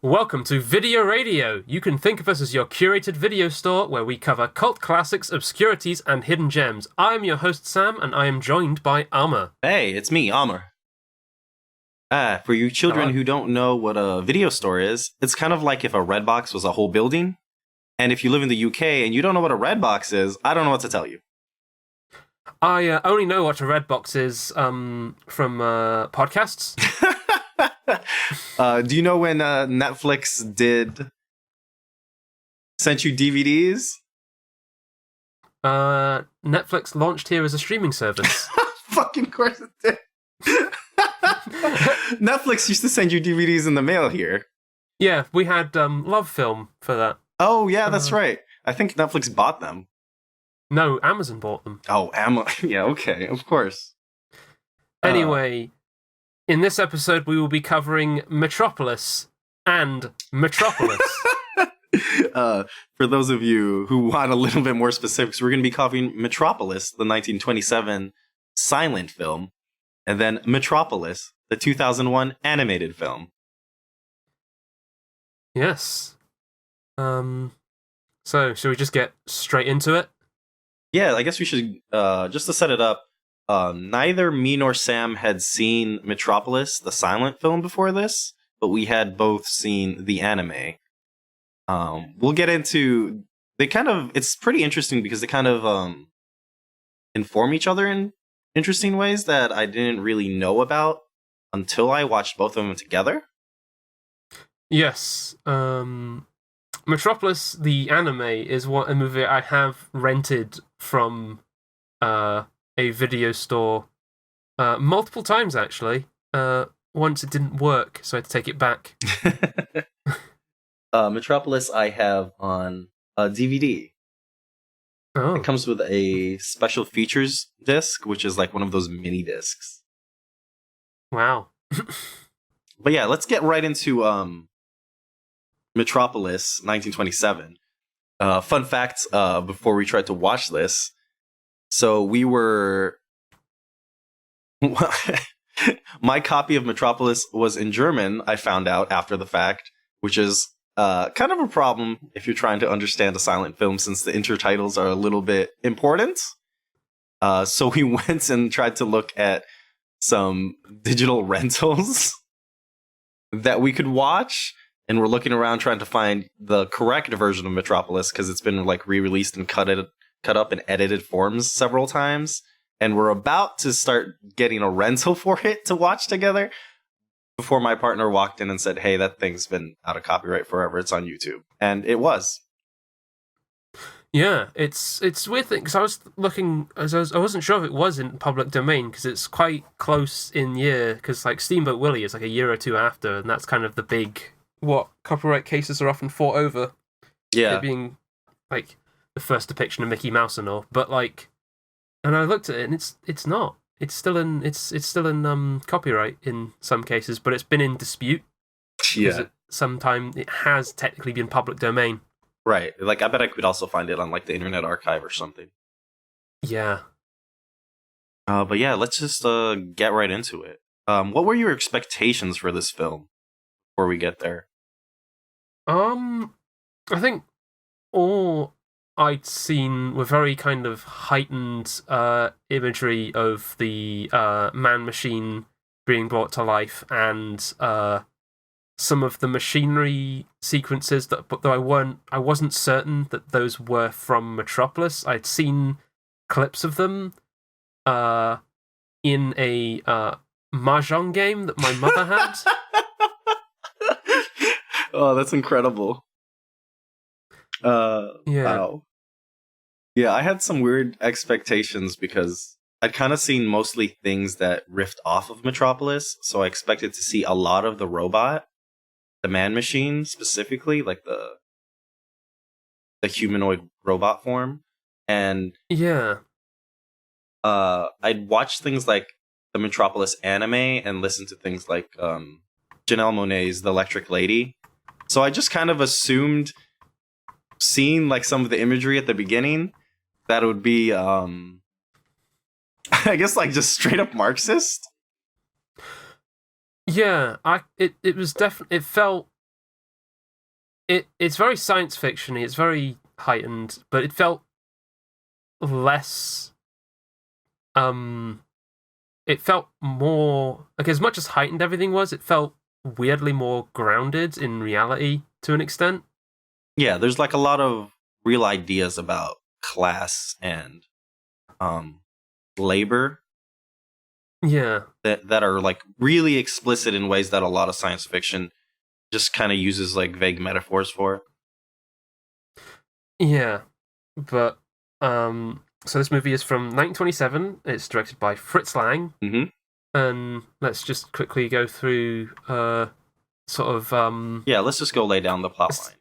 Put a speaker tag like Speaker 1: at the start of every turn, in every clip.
Speaker 1: Welcome to Video Radio. You can think of us as your curated video store where we cover cult classics, obscurities, and hidden gems. I am your host, Sam, and I am joined by Amr.
Speaker 2: Hey, it's me, Amr. For you children
Speaker 1: Hello.
Speaker 2: who don't know what a video store is, it's kind of like if a Redbox was a whole building. And if you live in the UK and you don't know what a Redbox is, I don't know what to tell you.
Speaker 1: I only know what a red box is from podcasts.
Speaker 2: Do you know when Netflix sent you DVDs?
Speaker 1: Netflix launched here as a streaming service.
Speaker 2: Fucking course it did. Netflix used to send you DVDs in the mail here.
Speaker 1: Yeah, we had Love Film for that.
Speaker 2: Oh, yeah, that's right. I think Netflix bought them.
Speaker 1: No, Amazon bought them.
Speaker 2: Oh, yeah, okay, of course.
Speaker 1: Anyway, in this episode, we will be covering Metropolis and Metropolis.
Speaker 2: For those of you who want a little bit more specifics, we're going to be covering Metropolis, the 1927 silent film, and then Metropolis, the 2001 animated film.
Speaker 1: Yes. So, should we just get straight into it?
Speaker 2: Yeah, I guess we should, just to set it up, neither me nor Sam had seen Metropolis, the silent film, before this, but we had both seen the anime. We'll get into... It's pretty interesting because they kind of inform each other in interesting ways that I didn't really know about until I watched both of them together.
Speaker 1: Yes. Metropolis, the anime, is a movie I have rented from a video store multiple times, actually. Once it didn't work, so I had to take it back.
Speaker 2: Metropolis I have on a DVD.
Speaker 1: Oh.
Speaker 2: It comes with a special features disc, which is like one of those mini discs.
Speaker 1: Wow.
Speaker 2: But yeah, let's get right into Metropolis 1927. Fun fact before we tried to watch this. So we were... My copy of Metropolis was in German, I found out after the fact, which is kind of a problem if you're trying to understand a silent film since the intertitles are a little bit important. So we went and tried to look at some digital rentals that we could watch, and we're looking around trying to find the correct version of Metropolis because it's been like re-released and cut up in edited forms several times, and we're about to start getting a rental for it to watch together before my partner walked in and said, "Hey, that thing's been out of copyright forever. It's on YouTube." And it was.
Speaker 1: Yeah, it's a weird thing because I was looking, I wasn't sure if it was in public domain because it's quite close in year. Because like Steamboat Willie is like a year or two after, and that's kind of the big what copyright cases are often fought over.
Speaker 2: Yeah,
Speaker 1: It being like the first depiction of Mickey Mouse and all, but like, and I looked at it and it's not. It's still in copyright in some cases, but it's been in dispute.
Speaker 2: yeah,
Speaker 1: Sometime it has technically been public domain.
Speaker 2: right. Like I bet I could also find it on like the Internet Archive or something.
Speaker 1: Yeah.
Speaker 2: But yeah, let's just get right into it. What were your expectations for this film before we get there?
Speaker 1: I think all I'd seen were very kind of heightened imagery of the man machine being brought to life and some of the machinery sequences that, but though I wasn't certain that those were from Metropolis. I'd seen clips of them in a mahjong game that my mother had.
Speaker 2: Oh, that's incredible.
Speaker 1: Yeah.
Speaker 2: Wow. Yeah, I had some weird expectations because I'd kind of seen mostly things that riffed off of Metropolis, so I expected to see a lot of the robot, the man machine specifically, like the humanoid robot form, and
Speaker 1: Yeah.
Speaker 2: I'd watch things like the Metropolis anime and listen to things like Janelle Monáe's The Electric Lady. So I just kind of assumed, seeing like some of the imagery at the beginning, that it would be I guess like just straight up Marxist.
Speaker 1: Yeah, it was definitely, it felt it's very science fiction-y, it's very heightened, but it felt less it felt more like, as much as heightened everything was, it felt weirdly more grounded in reality to an extent.
Speaker 2: Yeah, there's like a lot of real ideas about class and um labor
Speaker 1: Yeah.
Speaker 2: that are like really explicit in ways that a lot of science fiction just kind of uses like vague metaphors for.
Speaker 1: Yeah. But so this movie is from 1927. It's directed by Fritz Lang.
Speaker 2: Mm-hmm.
Speaker 1: And let's just quickly go through sort of
Speaker 2: Yeah, let's just go lay down the plot line.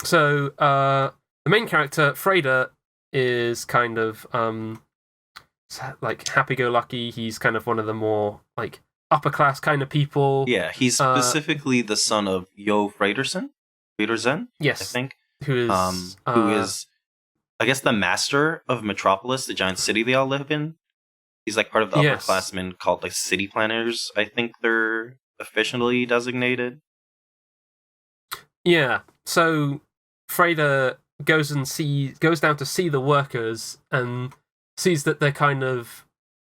Speaker 1: So the main character, Freda, is kind of like happy-go-lucky. He's kind of one of the more like upper-class kind of people.
Speaker 2: Yeah, he's specifically the son of Jo Fredersen,
Speaker 1: Yes,
Speaker 2: I think.
Speaker 1: Who
Speaker 2: is I guess the master of Metropolis, the giant city they all live in. He's like part of the upperclassmen called like city planners, I think they're officially designated.
Speaker 1: Yeah. So Freda goes down to see the workers and sees that they're kind of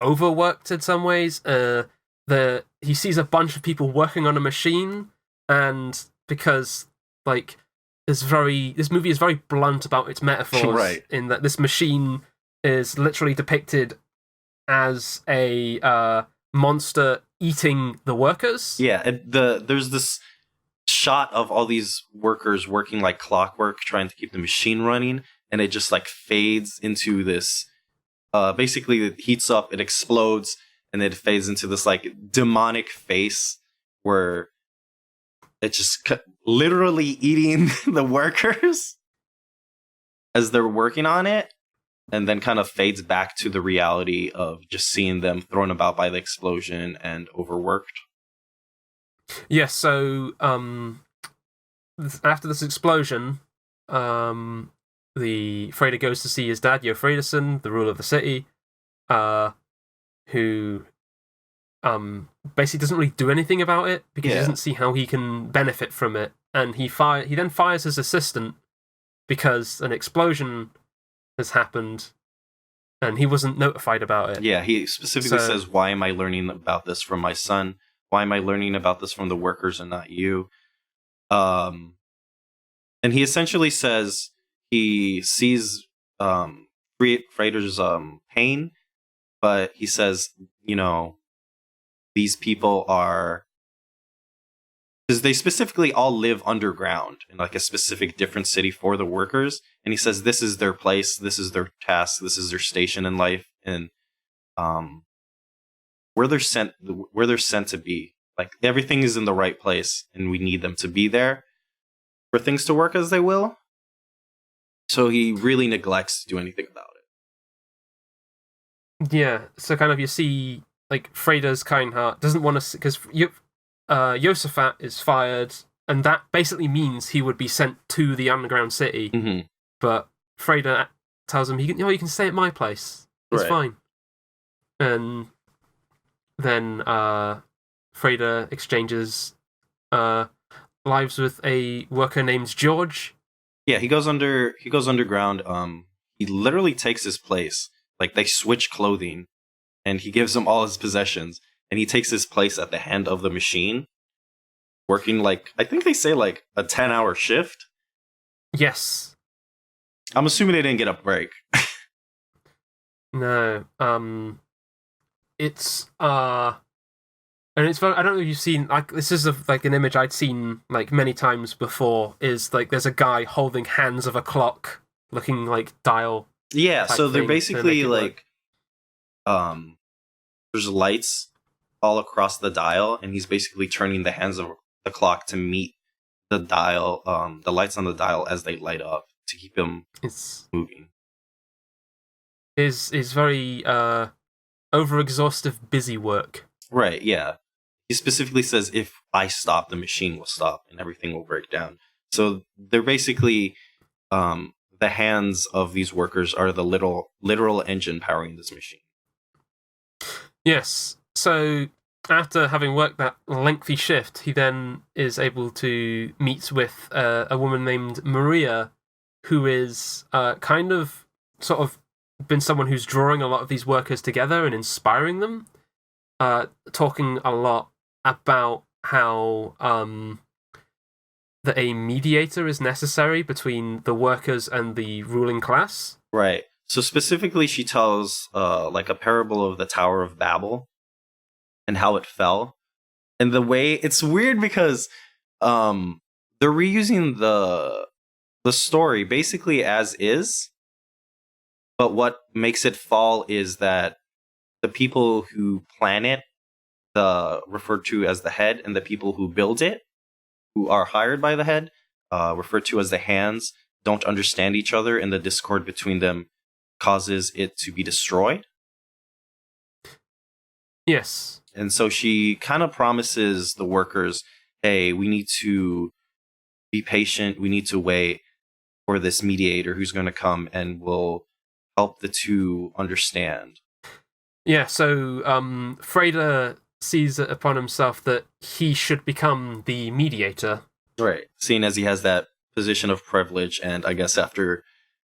Speaker 1: overworked in some ways. He sees a bunch of people working on a machine, and because like this movie is very blunt about its metaphors,
Speaker 2: right?
Speaker 1: In that this machine is literally depicted as a monster eating the workers.
Speaker 2: Yeah, there's this shot of all these workers working like clockwork, trying to keep the machine running, and it just like fades into this. Basically, it heats up, it explodes, and it fades into this like demonic face where it's just literally eating the workers as they're working on it, and then kind of fades back to the reality of just seeing them thrown about by the explosion and overworked.
Speaker 1: Yes, so after this explosion, the Freda goes to see his dad, Jo Fredersen, the ruler of the city, who basically doesn't really do anything about it because he doesn't see how he can benefit from it, and he then fires his assistant because an explosion has happened and he wasn't notified about it.
Speaker 2: Yeah, he specifically says, "Why am I learning about this from my son? Why am I learning about this from the workers and not you?" And he essentially says he sees Freder's pain, but he says, these people are, because they specifically all live underground in like a specific different city for the workers, and he says this is their place, this is their task, this is their station in life, and where they're sent to be. Like everything is in the right place, and we need them to be there for things to work as they will. So he really neglects to do anything about
Speaker 1: it. Yeah, so kind of you see like Freda's kind heart doesn't want to, because Josaphat is fired, and that basically means he would be sent to the underground city.
Speaker 2: Mm-hmm.
Speaker 1: But Freda tells him, you can stay at my place. It's fine. And then Freda exchanges lives with a worker named George.
Speaker 2: Yeah, he goes underground. He literally takes his place. Like they switch clothing, and he gives him all his possessions, and he takes his place at the hand of the machine, working like, I think they say like a 10-hour shift.
Speaker 1: Yes.
Speaker 2: I'm assuming they didn't get a break.
Speaker 1: No. It's and it's I don't know if you've seen, like, this is like an image I'd seen like many times before, is like there's a guy holding hands of a clock looking like dial.
Speaker 2: Yeah, so they're basically like there's lights all across the dial, and he's basically turning the hands of the clock to meet the dial, the lights on the dial as they light up to keep him moving.
Speaker 1: Is very over-exhaustive busy work.
Speaker 2: Right, yeah. He specifically says, if I stop, the machine will stop and everything will break down. So they're basically, the hands of these workers are the literal engine powering this machine.
Speaker 1: Yes. So after having worked that lengthy shift, he then is able to meet with a woman named Maria, who is kind of sort of been someone who's drawing a lot of these workers together and inspiring them, talking a lot about how that a mediator is necessary between the workers and the ruling class.
Speaker 2: Right. So specifically, she tells like a parable of the Tower of Babel and how it fell. And the way it's weird because they're reusing the story basically as is, but what makes it fall is that the people who plan it, the referred to as the head, and the people who build it, who are hired by the head, referred to as the hands, don't understand each other, and the discord between them causes it to be destroyed.
Speaker 1: Yes.
Speaker 2: And so she kind of promises the workers, hey, we need to be patient. We need to wait for this mediator who's going to come and will help the two understand.
Speaker 1: Yeah, so Freda sees it upon himself that he should become the mediator.
Speaker 2: Right. Seeing as he has that position of privilege and I guess after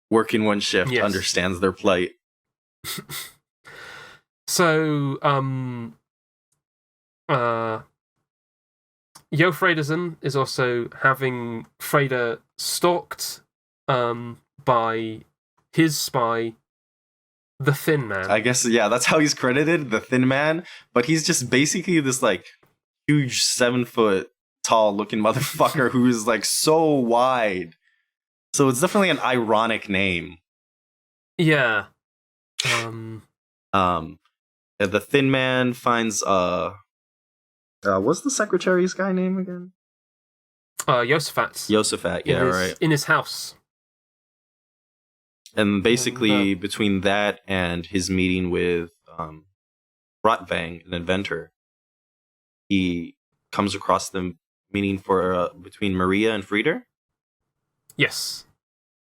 Speaker 2: working one shift,
Speaker 1: Yes.
Speaker 2: understands their plight.
Speaker 1: So, Jo Fredersen is also having Freda stalked by his spy, the Thin Man.
Speaker 2: I guess, yeah, that's how he's credited, the Thin Man. But he's just basically this, like, huge 7-foot tall looking motherfucker who is, like, so wide. So it's definitely an ironic name.
Speaker 1: Yeah.
Speaker 2: The Thin Man finds, what's the secretary's guy name again?
Speaker 1: Josaphat,
Speaker 2: yeah, right.
Speaker 1: In his house.
Speaker 2: And basically, between that and his meeting with Rotvang, an inventor, he comes across the meeting for between Maria and Frieder.
Speaker 1: Yes.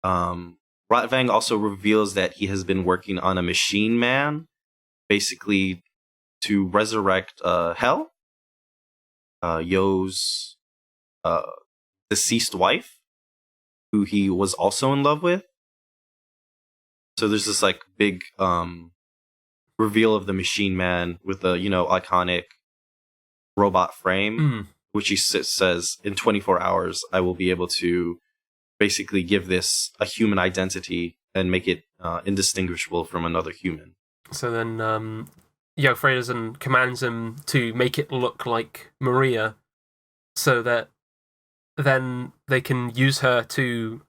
Speaker 2: Rotvang also reveals that he has been working on a machine man, basically to resurrect Hel, Yo's deceased wife, who he was also in love with. So there's this like big reveal of the machine man with the iconic robot frame, which he says in 24 hours I will be able to basically give this a human identity and make it indistinguishable from another human.
Speaker 1: So then Jo Fredersen commands him to make it look like Maria, so that then they can use her to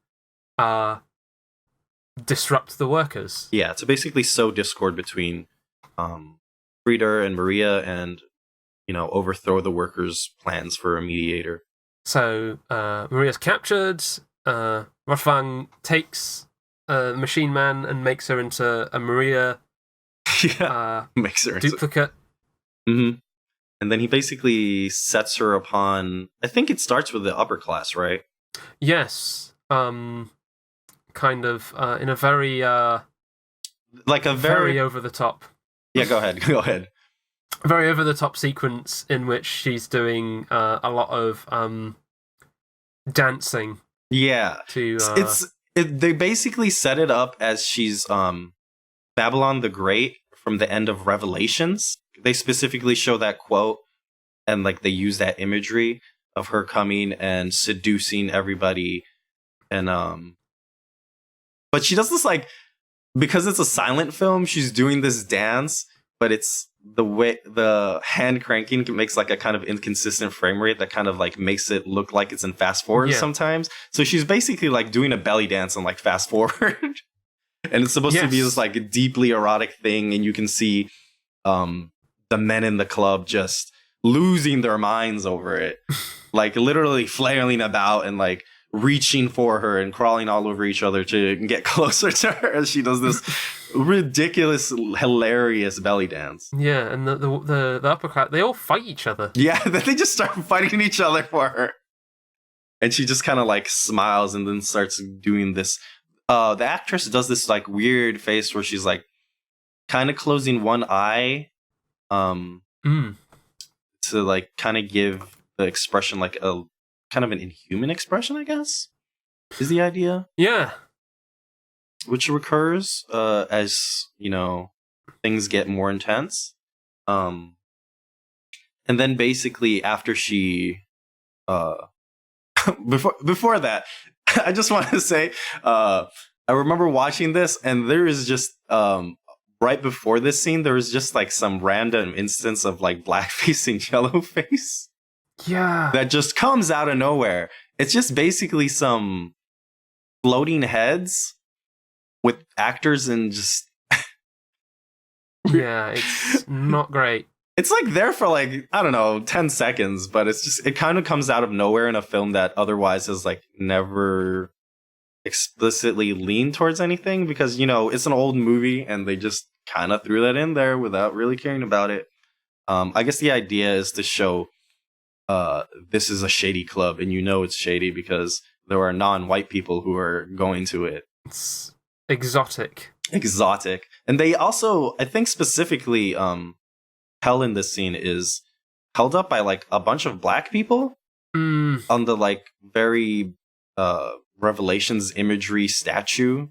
Speaker 1: disrupt the workers.
Speaker 2: Yeah, to basically sow discord between Frieder and Maria and, overthrow the workers' plans for a mediator.
Speaker 1: So Maria's captured. Rothwang takes Machine Man and makes her into a Maria
Speaker 2: makes her
Speaker 1: duplicate.
Speaker 2: Mm-hmm. And then he basically sets her upon, I think it starts with the upper class, right?
Speaker 1: Yes. Kind of in a very very over the top.
Speaker 2: Yeah, go ahead.
Speaker 1: Very over the top sequence in which she's doing a lot of dancing.
Speaker 2: Yeah, they basically set it up as she's Babylon the Great from the end of Revelations. They specifically show that quote and like they use that imagery of her coming and seducing everybody, and but she does this like, because it's a silent film, she's doing this dance, but it's the way the hand cranking makes like a kind of inconsistent frame rate that kind of like makes it look like it's in fast forward sometimes. So she's basically like doing a belly dance on like fast forward. And it's supposed to be this like deeply erotic thing, and you can see the men in the club just losing their minds over it. Like literally flailing about and like reaching for her and crawling all over each other to get closer to her as she does this ridiculous, hilarious belly dance.
Speaker 1: Yeah, and the upper class, they all fight each other.
Speaker 2: Yeah, they just start fighting each other for her. And she just kind of like smiles and then starts doing this. The actress does this like weird face where she's like kind of closing one eye. to like kind of give the expression like a kind of an inhuman expression, I guess, is the idea.
Speaker 1: Yeah.
Speaker 2: Which recurs as, things get more intense. And then basically after she before that, I just want to say I remember watching this, and there is just right before this scene there was just like some random instance of like blackface and yellowface.
Speaker 1: Yeah.
Speaker 2: That just comes out of nowhere. It's just basically some floating heads with actors and just
Speaker 1: yeah, it's not great.
Speaker 2: It's like there for like, I don't know, 10 seconds, but it kind of comes out of nowhere in a film that otherwise has like never explicitly leaned towards anything, because, it's an old movie and they just kind of threw that in there without really caring about it. I guess the idea is to show this is a shady club, and it's shady because there are non-white people who are going to it.
Speaker 1: It's exotic.
Speaker 2: And they also, I think specifically, Hell in this scene is held up by like a bunch of black people on the like very Revelations imagery statue,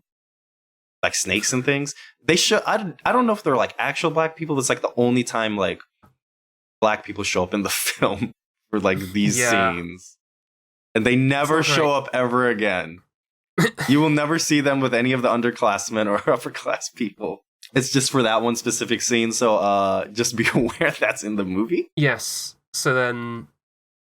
Speaker 2: like snakes and things. They show. I don't know if they're like actual black people. It's like the only time like black people show up in the film for like these scenes, and they never show up ever again. You will never see them with any of the underclassmen or upper class people. It's just for that one specific scene, so just be aware that's in the movie.
Speaker 1: Yes. So then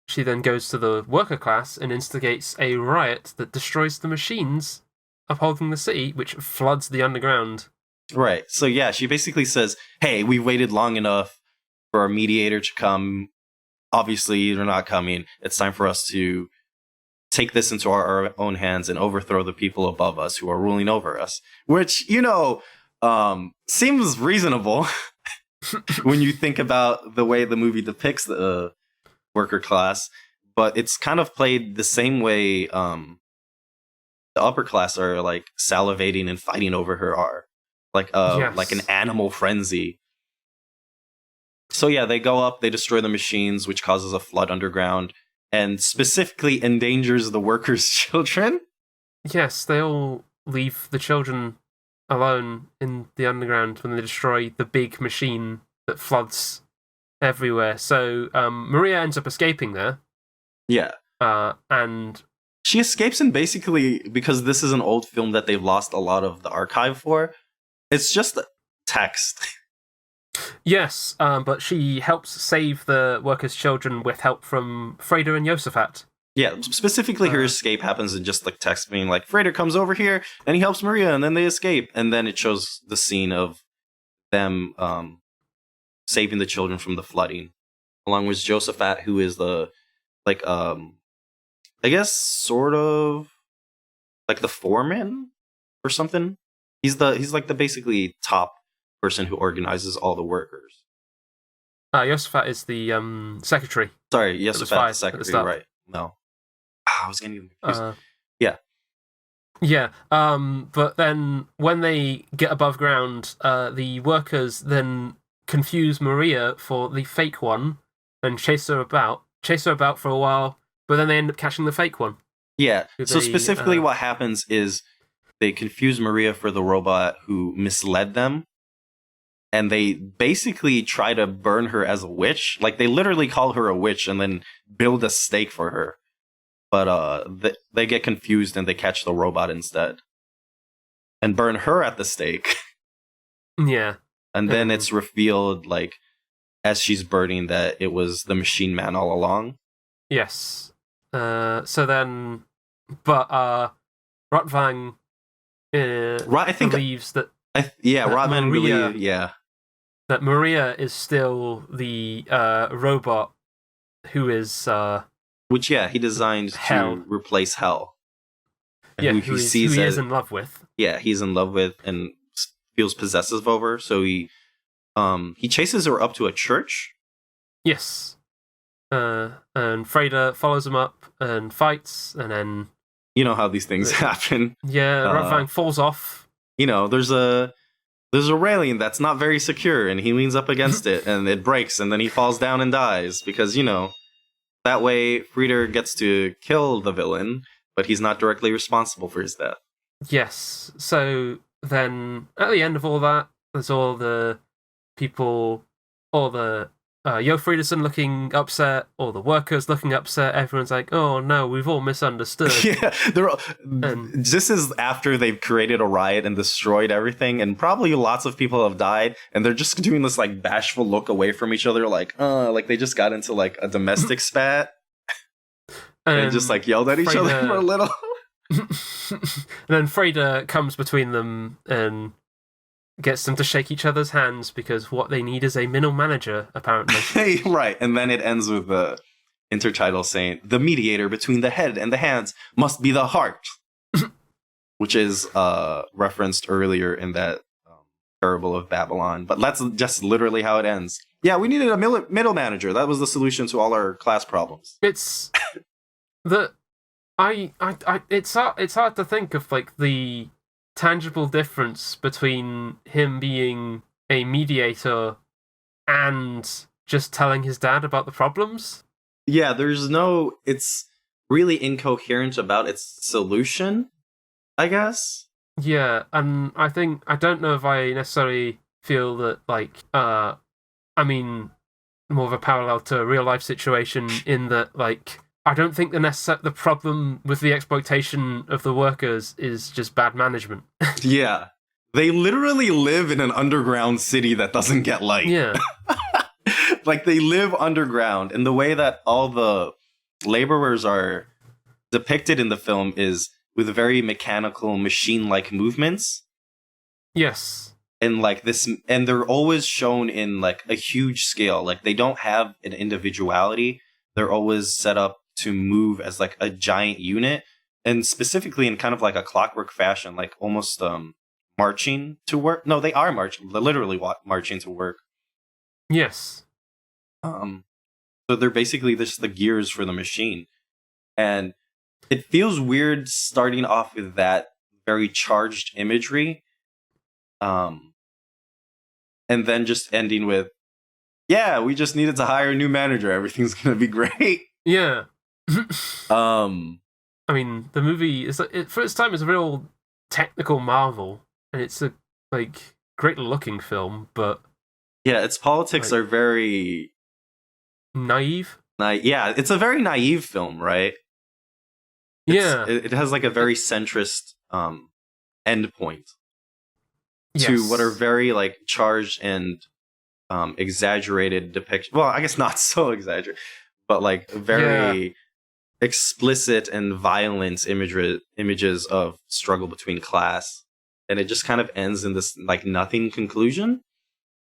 Speaker 1: she then goes to the worker class and instigates a riot that destroys the machines upholding the city, which floods the underground.
Speaker 2: Right. So yeah, she basically says, hey, we waited long enough for a mediator to come. Obviously, they're not coming. It's time for us to take this into our own hands and overthrow the people above us who are ruling over us. Which, seems reasonable when you think about the way the movie depicts the worker class, but it's kind of played the same way the upper class are like salivating and fighting over her are, like an animal frenzy. So yeah, they go up, they destroy the machines, which causes a flood underground and specifically endangers the workers' children.
Speaker 1: Yes, they all leave the children alone in the underground when they destroy the big machine that floods everywhere. So Maria ends up escaping there.
Speaker 2: Yeah.
Speaker 1: And
Speaker 2: she escapes, and basically, because this is an old film that they've lost a lot of the archive for, it's just text.
Speaker 1: Yes, but she helps save the workers' children with help from Freda and Josaphat.
Speaker 2: Yeah, specifically her escape happens in just like text being like, Freda comes over here and he helps Maria, and then they escape. And then it shows the scene of them saving the children from the flooding, along with Josaphat, who is the like I guess sort of like the foreman or something. He's like the basically top person who organizes all the workers.
Speaker 1: Josaphat is the secretary.
Speaker 2: Sorry, Josaphat, the secretary, right? No. I was getting confused. Yeah.
Speaker 1: Yeah, but then when they get above ground, the workers then confuse Maria for the fake one and chase her about for a while, but then they end up catching the fake one.
Speaker 2: Yeah, so specifically what happens is they confuse Maria for the robot who misled them, and they basically try to burn her as a witch. Like, they literally call her a witch and then build a stake for her. But they get confused and they catch the robot instead and burn her at the stake.
Speaker 1: Yeah.
Speaker 2: And then it's revealed, like, as she's burning, that it was the machine man all along.
Speaker 1: Yes. So then, but Rotvang believes that...
Speaker 2: Rotman believes,
Speaker 1: that Maria is still the robot who is...
Speaker 2: which, he designed
Speaker 1: Hell.
Speaker 2: to replace Hell.
Speaker 1: Yeah, who he is in love with.
Speaker 2: Yeah, he's in love with and feels possessive over. So he chases her up to a church.
Speaker 1: Yes. And Freda follows him up and fights, and then... You
Speaker 2: know how these things happen.
Speaker 1: Yeah, Rotvang falls off.
Speaker 2: There's there's a railing that's not very secure, and he leans up against it, and it breaks, and then he falls down and dies because, that way Frieder gets to kill the villain, but he's not directly responsible for his death.
Speaker 1: Yes. So then, at the end of all that, there's all the people, all the Jo Friederson looking upset, all the workers looking upset. Everyone's like, "Oh no, we've all misunderstood."
Speaker 2: Yeah, this is after they've created a riot and destroyed everything, and probably lots of people have died, and they're just doing this like bashful look away from each other, like they just got into like a domestic spat, and just like yelled at each other for a little.
Speaker 1: And then Frieder comes between them and gets them to shake each other's hands because what they need is a middle manager, apparently.
Speaker 2: Right, and then it ends with the intertitle saying, "The mediator between the head and the hands must be the heart," which is referenced earlier in that parable of Babylon. But that's just literally how it ends. Yeah, we needed a middle manager. That was the solution to all our class problems.
Speaker 1: It's it's hard to think of like the tangible difference between him being a mediator and just telling his dad about the problems.
Speaker 2: Yeah, it's really incoherent about its solution, I guess.
Speaker 1: Yeah, and I don't know if I necessarily feel that, like, more of a parallel to a real life situation in that, like, I don't think the problem with the exploitation of the workers is just bad management.
Speaker 2: Yeah. They literally live in an underground city that doesn't get light.
Speaker 1: Yeah.
Speaker 2: Like, they live underground, and the way that all the laborers are depicted in the film is with very mechanical, machine-like movements.
Speaker 1: Yes.
Speaker 2: And and they're always shown in like a huge scale. Like, they don't have an individuality. They're always set up to move as like a giant unit, and specifically in kind of like a clockwork fashion, like almost marching to work. No, they are marching. They're literally marching to work.
Speaker 1: Yes.
Speaker 2: So they're basically just the gears for the machine, and it feels weird starting off with that very charged imagery, and then just ending with, "Yeah, we just needed to hire a new manager. Everything's gonna be great."
Speaker 1: Yeah.
Speaker 2: I
Speaker 1: mean, the movie is for its time is a real technical marvel, and it's a great looking film, but
Speaker 2: yeah, its politics are very
Speaker 1: naive.
Speaker 2: Yeah, it's a very naive film, right? It has like a very centrist end point to what are very like charged and exaggerated depiction. Well, I guess not so exaggerated, but like very explicit and violent images of struggle between class, and it just kind of ends in this like nothing conclusion.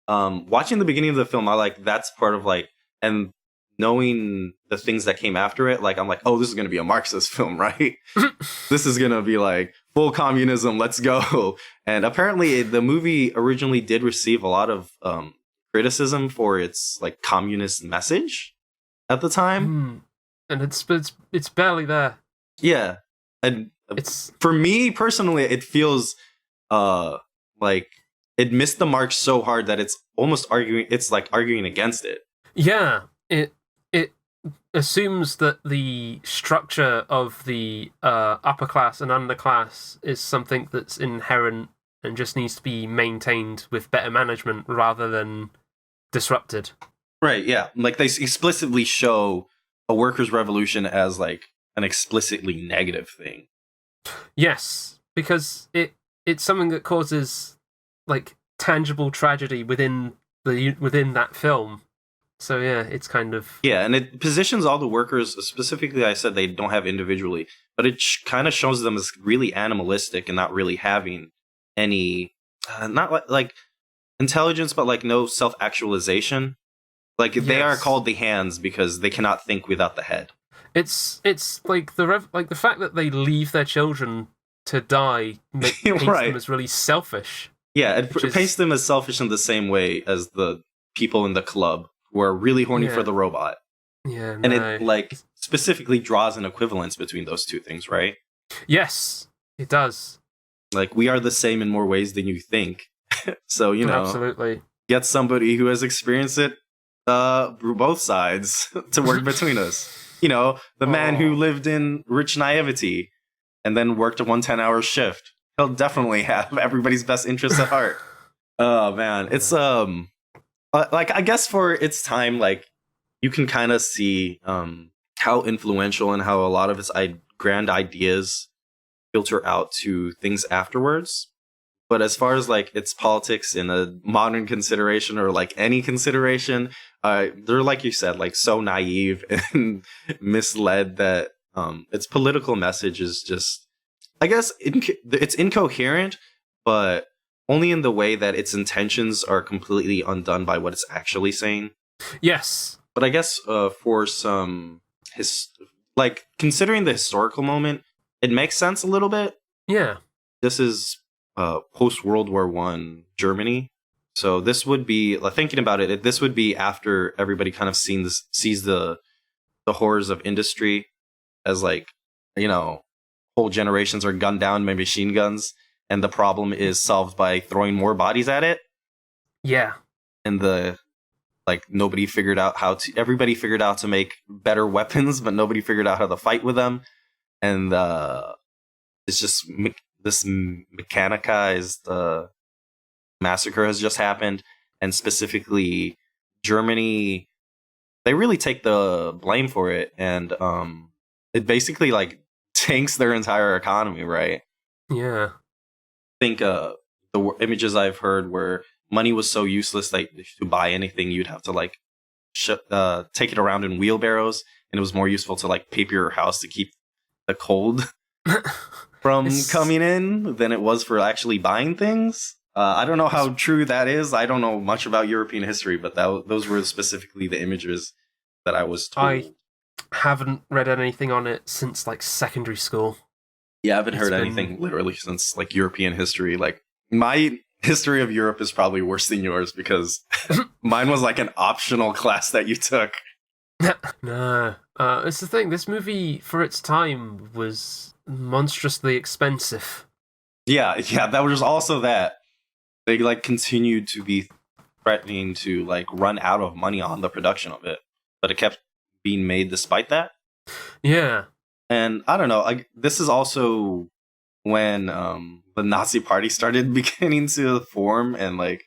Speaker 2: Watching the beginning of the film, that's part of and knowing the things that came after it, I'm like, oh, this is going to be a Marxist film, right? This is going to be like full communism, let's go. And apparently the movie originally did receive a lot of criticism for its like communist message at the time.
Speaker 1: And it's barely there.
Speaker 2: Yeah. And for me personally, it feels like it missed the mark so hard that it's almost arguing against it.
Speaker 1: Yeah. It assumes that the structure of the upper class and underclass is something that's inherent and just needs to be maintained with better management rather than disrupted. Right,
Speaker 2: yeah. Like they explicitly show a workers' revolution as like an explicitly negative thing.
Speaker 1: Yes, because it's something that causes like tangible tragedy within that film. So yeah, it's kind of...
Speaker 2: Yeah, and it positions all the workers, specifically I said they don't have individually, but it kind of shows them as really animalistic and not really having any, not like intelligence, but like no self-actualization. Like they are called the hands because they cannot think without the head.
Speaker 1: It's like the fact that they leave their children to die paints them as really selfish.
Speaker 2: Yeah, it paints them as selfish in the same way as the people in the club who are really horny for the robot.
Speaker 1: Yeah,
Speaker 2: and it like specifically draws an equivalence between those two things, right?
Speaker 1: Yes, it does.
Speaker 2: Like we are the same in more ways than you think. So,
Speaker 1: Absolutely.
Speaker 2: get somebody who has experienced it through both sides to work between us. The man who lived in rich naivety and then worked a 110-hour shift. He'll definitely have everybody's best interests at heart. Oh man, it's like I guess for its time, like you can kind of see how influential and how a lot of its grand ideas filter out to things afterwards. But as far as like its politics in a modern consideration or like any consideration, they're like you said, like so naive and misled that its political message is just, I guess, it's incoherent, but only in the way that its intentions are completely undone by what it's actually saying.
Speaker 1: Yes.
Speaker 2: But I guess for some like considering the historical moment, it makes sense a little bit.
Speaker 1: Yeah.
Speaker 2: This is post World War I Germany, so this would be, like, thinking about it. This would be after everybody kind of sees the horrors of industry as like whole generations are gunned down by machine guns, and the problem is solved by throwing more bodies at it.
Speaker 1: Yeah.
Speaker 2: And everybody figured out to make better weapons, but nobody figured out how to fight with them. And it's just this mechanized massacre has just happened. And specifically Germany, they really take the blame for it. And it basically like tanks their entire economy, right?
Speaker 1: Yeah.
Speaker 2: I think the images I've heard where money was so useless that to buy anything you'd have to like take it around in wheelbarrows, and it was more useful to like paper your house to keep the cold from coming in than it was for actually buying things. I don't know how true that is. I don't know much about European history, but those were specifically the images that I was told.
Speaker 1: I haven't read anything on it since like secondary school.
Speaker 2: Yeah, I haven't heard anything literally since like European history. Like my history of Europe is probably worse than yours because mine was like an optional class that you took.
Speaker 1: No, it's the thing. This movie, for its time, was monstrously expensive.
Speaker 2: Yeah, that was also that. They like continued to be threatening to like run out of money on the production of it, but it kept being made despite that.
Speaker 1: Yeah.
Speaker 2: And I don't know, this is also when the Nazi Party started beginning to form and like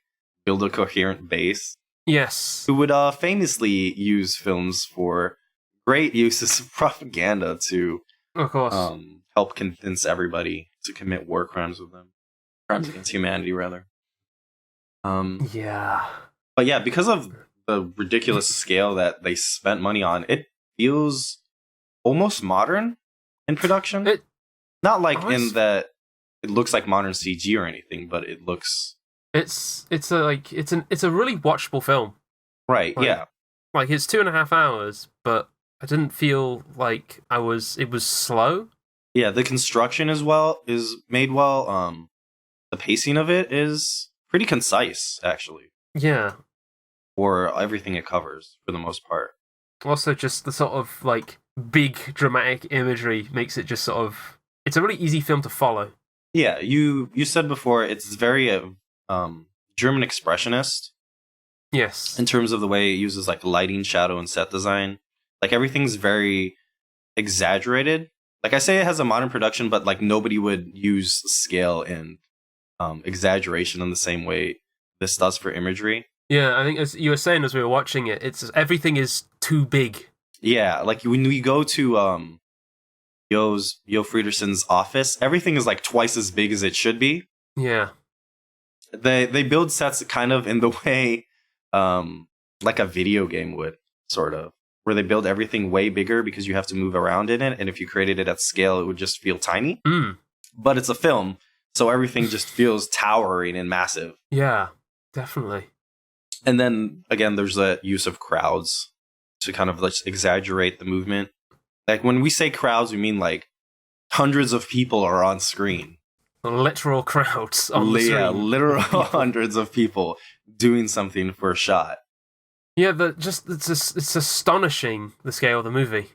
Speaker 2: build a coherent base.
Speaker 1: Yes.
Speaker 2: Who would famously use films for great uses of propaganda to,
Speaker 1: of course,
Speaker 2: help convince everybody to commit war crimes with them. Crimes against humanity, rather.
Speaker 1: Yeah.
Speaker 2: But yeah, because of the ridiculous scale that they spent money on, it feels almost modern in production. Not like in that it looks like modern CG or anything, but it looks.
Speaker 1: It's a really watchable film.
Speaker 2: Right.
Speaker 1: Like,
Speaker 2: yeah.
Speaker 1: Like it's 2.5 hours, but I didn't feel like it was slow.
Speaker 2: Yeah, the construction is made well. The pacing of it is pretty concise, actually.
Speaker 1: Yeah.
Speaker 2: For everything it covers, for the most part.
Speaker 1: Also, just the sort of like big dramatic imagery makes it just sort of. It's a really easy film to follow.
Speaker 2: Yeah, you said before it's very German expressionist.
Speaker 1: Yes.
Speaker 2: In terms of the way it uses like lighting, shadow, and set design. Like everything's very exaggerated. Like I say it has a modern production, but like nobody would use scale and exaggeration in the same way this does for imagery.
Speaker 1: Yeah, I think as you were saying as we were watching it, it's everything is too big.
Speaker 2: Yeah, like when we go to Yo Friederson's office, everything is like twice as big as it should be.
Speaker 1: Yeah.
Speaker 2: They build sets kind of in the way like a video game would, sort of, where they build everything way bigger because you have to move around in it, and if you created it at scale, it would just feel tiny. But it's a film, so everything just feels towering and massive.
Speaker 1: Yeah, definitely.
Speaker 2: And then again, there's the use of crowds to kind of like exaggerate the movement. Like when we say crowds, we mean like hundreds of people are on screen.
Speaker 1: Literal crowds on the screen.
Speaker 2: Yeah, literal hundreds of people doing something for a shot.
Speaker 1: Yeah, it's astonishing, the scale of the movie.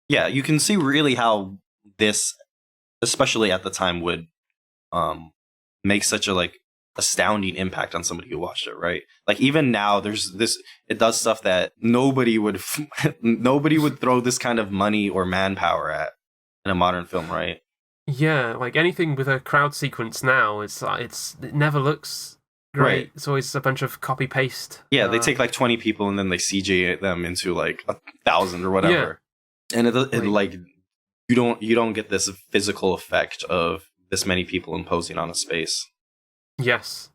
Speaker 2: Yeah, you can see really how this, especially at the time, would make such a like astounding impact on somebody who watched it, right? Like even now, there's this. It does stuff that nobody would nobody would throw this kind of money or manpower at in a modern film, right?
Speaker 1: Yeah, like anything with a crowd sequence now, it never looks great.
Speaker 2: Right.
Speaker 1: It's always a bunch of copy paste.
Speaker 2: Yeah, they take like 20 people and then they CJ them into like 1,000 or whatever, and it like you don't get this physical effect of this many people imposing on a space.
Speaker 1: Yes.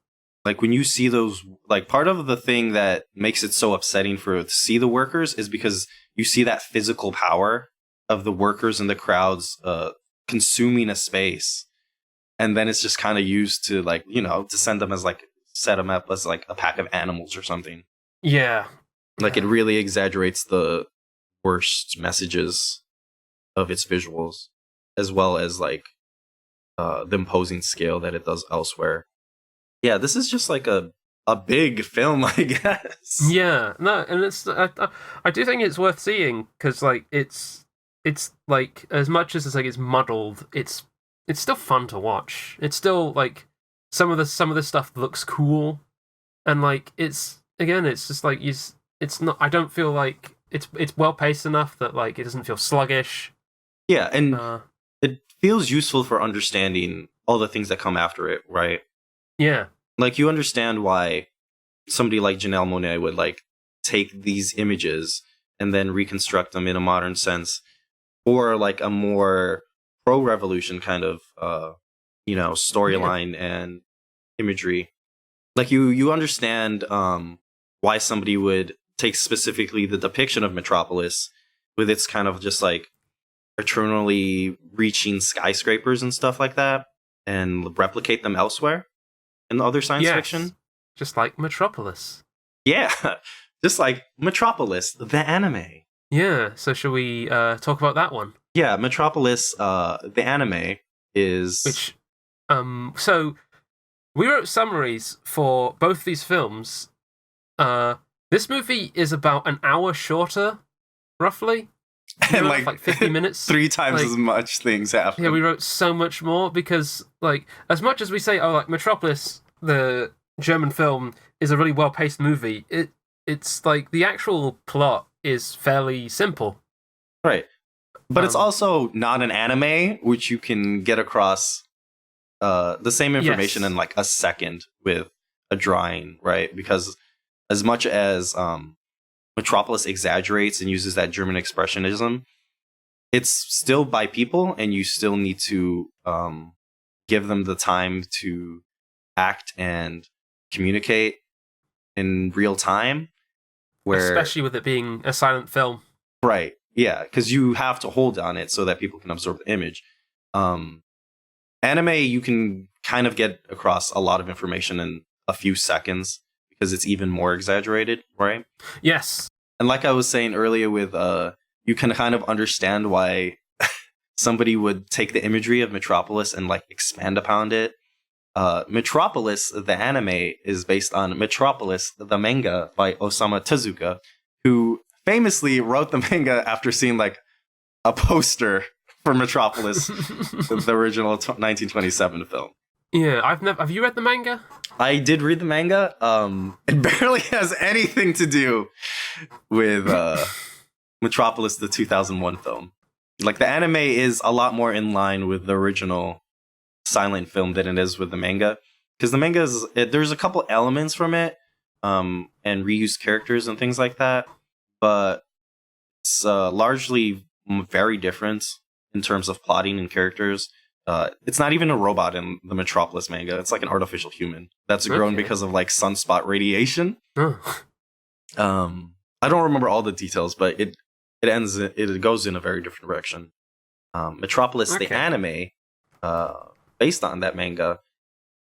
Speaker 2: Like when you see those, like part of the thing that makes it so upsetting to see the workers is because you see that physical power of the workers and the crowds consuming a space, and then it's just kind of used to like, you know, to send them as like set them up as like a pack of animals or something.
Speaker 1: Yeah.
Speaker 2: Like it really exaggerates the worst messages of its visuals, as well as like the imposing scale that it does elsewhere. Yeah, this is just like a big film, I guess.
Speaker 1: Yeah, no, and I do think it's worth seeing because like it's like as much as it's like it's muddled, it's still fun to watch. It's still like some of the stuff looks cool, and like it's just like it's not. I don't feel like it's well paced enough that like it doesn't feel sluggish.
Speaker 2: Yeah, and it feels useful for understanding all the things that come after it, right?
Speaker 1: Yeah.
Speaker 2: Like, you understand why somebody like Janelle Monáe would, like, take these images and then reconstruct them in a modern sense, or, like, a more pro-revolution kind of, storyline and imagery. Like, you understand why somebody would take specifically the depiction of Metropolis with its kind of just, like, eternally reaching skyscrapers and stuff like that, and replicate them elsewhere in other science fiction.
Speaker 1: Just like Metropolis.
Speaker 2: Yeah, just like Metropolis, the anime.
Speaker 1: Yeah, so shall we talk about that one?
Speaker 2: Yeah, Metropolis, the anime is...
Speaker 1: Which, so we wrote summaries for both these films. This movie is about an hour shorter, roughly.
Speaker 2: And like
Speaker 1: 50 minutes.
Speaker 2: 3 times as much things happen.
Speaker 1: Yeah, we wrote so much more because, like, as much as we say, oh, like, Metropolis, the German film, is a really well-paced movie, it's like, the actual plot is fairly simple.
Speaker 2: Right. But it's also not an anime, which you can get across the same information in, like, a second with a drawing, right? Because as much as... Metropolis exaggerates and uses that German expressionism, it's still by people, and you still need to give them the time to act and communicate in real time.
Speaker 1: Especially with it being a silent film.
Speaker 2: Right, yeah, because you have to hold on it so that people can absorb the image. Anime, you can kind of get across a lot of information in a few seconds, because it's even more exaggerated, right?
Speaker 1: Yes.
Speaker 2: And like I was saying earlier with, you can kind of understand why somebody would take the imagery of Metropolis and like expand upon it. Metropolis, the anime, is based on Metropolis, the manga by Osamu Tezuka, who famously wrote the manga after seeing like a poster for Metropolis, the original 1927 film.
Speaker 1: Yeah, have you read the manga?
Speaker 2: I did read the manga. It barely has anything to do with Metropolis, the 2001 film. Like, the anime is a lot more in line with the original silent film than it is with the manga. Because the manga there's a couple elements from it, and reused characters and things like that, but it's largely very different in terms of plotting and characters. It's not even a robot in the Metropolis manga. It's like an artificial human that's grown because of like sunspot radiation.
Speaker 1: Oh.
Speaker 2: I don't remember all the details, but it goes in a very different direction. Metropolis, the anime, based on that manga,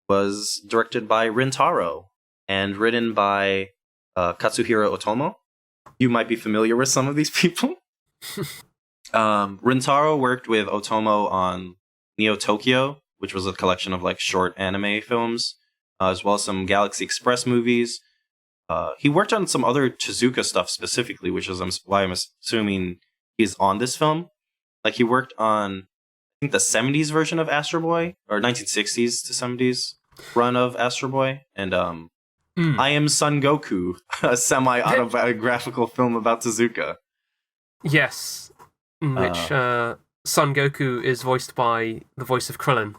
Speaker 2: was directed by Rintaro and written by Katsuhiro Otomo. You might be familiar with some of these people. Rintaro worked with Otomo on Neo Tokyo, which was a collection of like short anime films, as well as some Galaxy Express movies. He worked on some other Tezuka stuff specifically, which is why I'm assuming he's on this film. Like, he worked on, I think, the 70s version of Astro Boy, or 1960s to 70s. run of Astro Boy, and
Speaker 1: Mm.
Speaker 2: I Am Son Goku, a semi-autobiographical film about Tezuka.
Speaker 1: Yes, in which Son Goku is voiced by the voice of Krillin.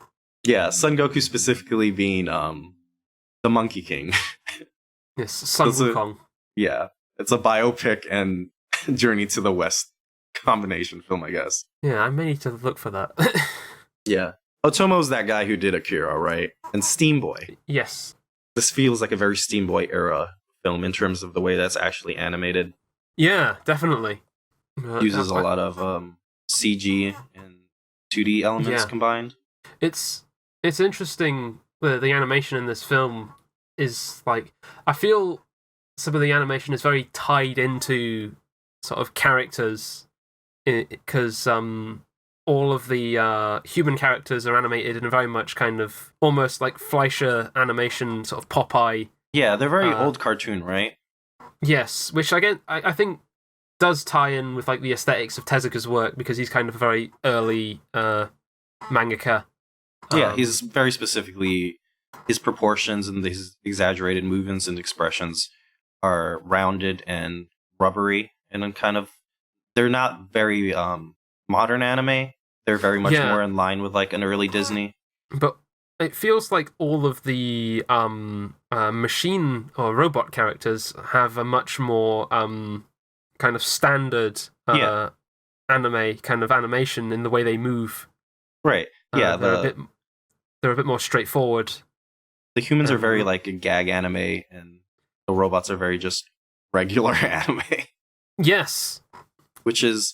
Speaker 2: Yeah, Son Goku specifically being the Monkey King.
Speaker 1: Yes, Son Wukong.
Speaker 2: Yeah, it's a biopic and Journey to the West combination film, I guess.
Speaker 1: Yeah, I may need to look for that.
Speaker 2: Yeah. Otomo's that guy who did Akira, right? And Steam Boy.
Speaker 1: Yes.
Speaker 2: This feels like a very Steam Boy era film in terms of the way that's actually animated.
Speaker 1: Yeah, definitely.
Speaker 2: Uses a lot of CG and 2D elements combined.
Speaker 1: It's interesting. The animation in this film is like, I feel some of the animation is very tied into sort of characters, because all of the human characters are animated in a very much kind of almost like Fleischer animation, sort of Popeye.
Speaker 2: Yeah, they're very old cartoon, right?
Speaker 1: Yes, which again I think does tie in with like the aesthetics of Tezuka's work, because he's kind of a very early mangaka.
Speaker 2: Yeah, he's very specifically, his proportions and his exaggerated movements and expressions are rounded and rubbery, and then kind of, they're not very modern anime. They're very much more in line with like an early Disney.
Speaker 1: But it feels like all of the machine or robot characters have a much more kind of standard anime kind of animation in the way they move.
Speaker 2: Right. Yeah,
Speaker 1: they're a bit more straightforward.
Speaker 2: The humans are very like a gag anime, and the robots are very just regular anime.
Speaker 1: Yes.
Speaker 2: Which is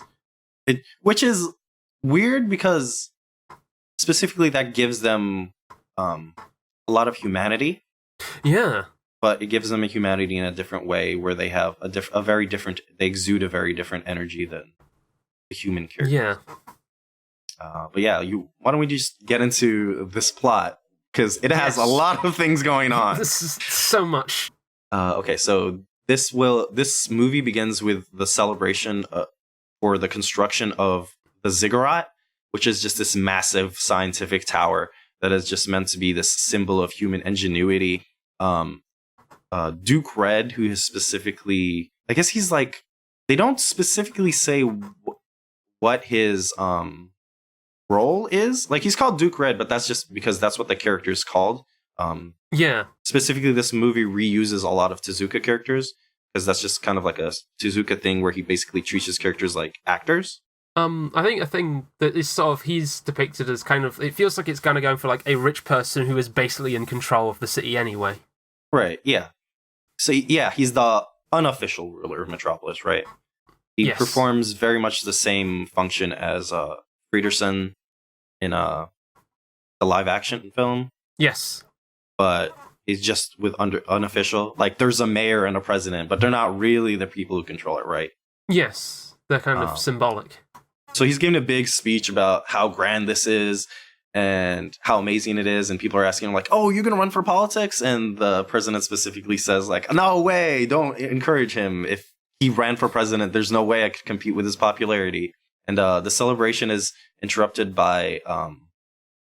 Speaker 2: weird, because specifically that gives them a lot of humanity.
Speaker 1: Yeah.
Speaker 2: But it gives them a humanity in a different way, where they have they exude a very different energy than the human characters.
Speaker 1: Yeah.
Speaker 2: But yeah, why don't we just get into this plot? Because it has a lot of things going on.
Speaker 1: This is so much.
Speaker 2: Okay, so this movie begins with the celebration for the construction of the ziggurat, which is just this massive scientific tower that is just meant to be this symbol of human ingenuity. Duke Red, who is specifically, I guess he's like, they don't specifically say what his role is. Like, he's called Duke Red, but that's just because that's what the character is called. Specifically, this movie reuses a lot of Tezuka characters, because that's just kind of like a Tezuka thing where he basically treats his characters like actors.
Speaker 1: I think a thing that is sort of, he's depicted as kind of, it feels like it's kind of going for like a rich person who is basically in control of the city anyway.
Speaker 2: Right, yeah. So yeah, he's the unofficial ruler of Metropolis, right? He performs very much the same function as Friederson in the live action film.
Speaker 1: Yes.
Speaker 2: But he's just with unofficial. Like, there's a mayor and a president, but they're not really the people who control it, right?
Speaker 1: Yes, they're kind of symbolic.
Speaker 2: So he's giving a big speech about how grand this is and how amazing it is, and people are asking him like, "Oh, you're gonna run for politics?" And the president specifically says like, "No way! Don't encourage him. If he ran for president, there's no way I could compete with his popularity." And the celebration is interrupted by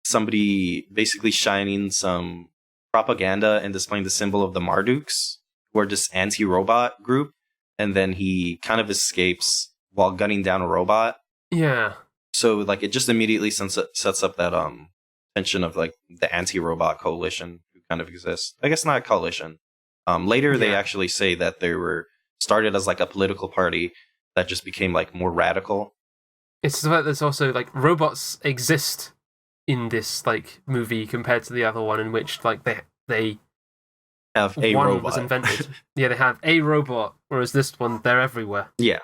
Speaker 2: somebody basically shining some propaganda and displaying the symbol of the Marduks, who are this anti-robot group, and then he kind of escapes while gunning down a robot.
Speaker 1: Yeah.
Speaker 2: So like, it just immediately sets up that tension of like the anti-robot coalition who kind of exists. I guess not a coalition. Later they actually say that they were started as like a political party that just became like more radical.
Speaker 1: It's the fact that there's also like robots exist in this like movie compared to the other one, in which like they
Speaker 2: have a
Speaker 1: one
Speaker 2: robot
Speaker 1: was invented. Yeah, they have a robot, whereas this one, they're everywhere.
Speaker 2: Yeah,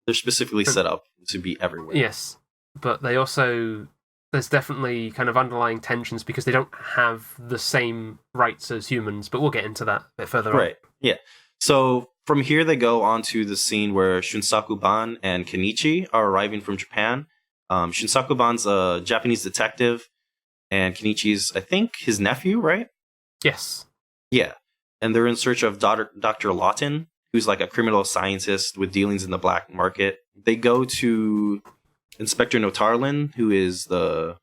Speaker 2: they're specifically set up to be everywhere.
Speaker 1: Yes, but they also, there's definitely kind of underlying tensions because they don't have the same rights as humans, but we'll get into that a bit further on.
Speaker 2: Right, yeah. So from here they go on to the scene where Shunsaku-ban and Kenichi are arriving from Japan. Shunsaku-ban's a Japanese detective, and Kenichi's, I think, his nephew, right?
Speaker 1: Yes.
Speaker 2: Yeah. And they're in search of Dr. Lawton, who's like a criminal scientist with dealings in the black market. They go to Inspector Notarlin, who is the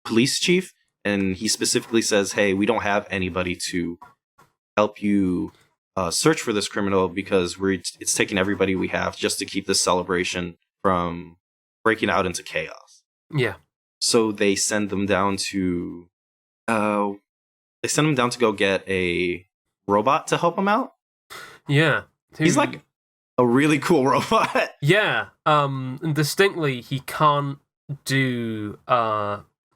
Speaker 2: police chief, and he specifically says, "Hey, we don't have anybody to help you search for this criminal because it's taking everybody we have just to keep this celebration from breaking out into chaos."
Speaker 1: Yeah.
Speaker 2: So they send them down to go get a robot to help him out.
Speaker 1: Yeah.
Speaker 2: He's like a really cool robot.
Speaker 1: Yeah. Distinctly, he can't do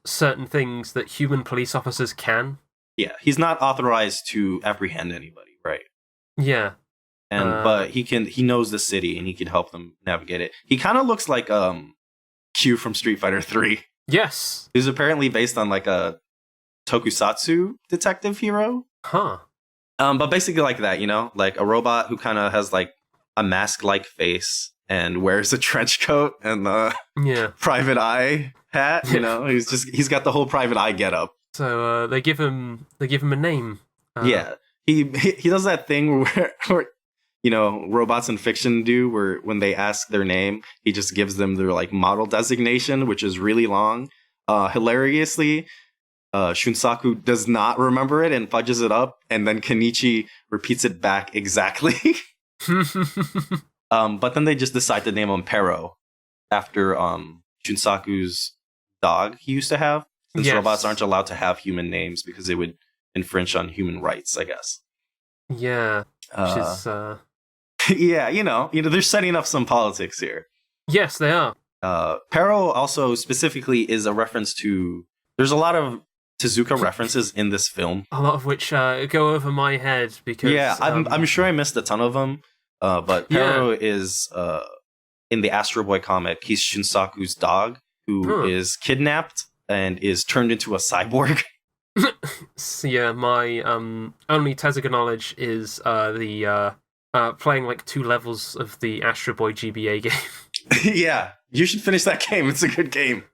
Speaker 1: certain things that human police officers can.
Speaker 2: Yeah, he's not authorized to apprehend anybody, right?
Speaker 1: Yeah.
Speaker 2: But he knows the city and he can help them navigate it. He kind of looks like Q from Street Fighter 3.
Speaker 1: Yes.
Speaker 2: He's apparently based on like a tokusatsu detective hero.
Speaker 1: Huh.
Speaker 2: But basically like that, like a robot who kind of has like a mask-like face and wears a trench coat and the private eye hat. He's got the whole private eye getup.
Speaker 1: So they give him a name.
Speaker 2: Yeah, he does that thing where robots in fiction do, where when they ask their name, he just gives them their like model designation, which is really long. Hilariously, Shunsaku does not remember it and fudges it up, and then Kenichi repeats it back exactly. But then they just decide to name him Pero after Shunsaku's dog he used to have, since robots aren't allowed to have human names because it would infringe on human rights, I guess.
Speaker 1: Yeah. Which is,
Speaker 2: yeah, they're setting up some politics here.
Speaker 1: Yes, they are.
Speaker 2: Pero also specifically is a reference to... There's a lot of Tezuka references in this film.
Speaker 1: A lot of which go over my head because...
Speaker 2: Yeah, I'm sure I missed a ton of them. But Pero is, in the Astro Boy comic, he's Shunsaku's dog who is kidnapped and is turned into a cyborg.
Speaker 1: So yeah, my only Tezuka knowledge is the playing like 2 levels of the Astro Boy GBA game.
Speaker 2: Yeah, you should finish that game. It's a good game.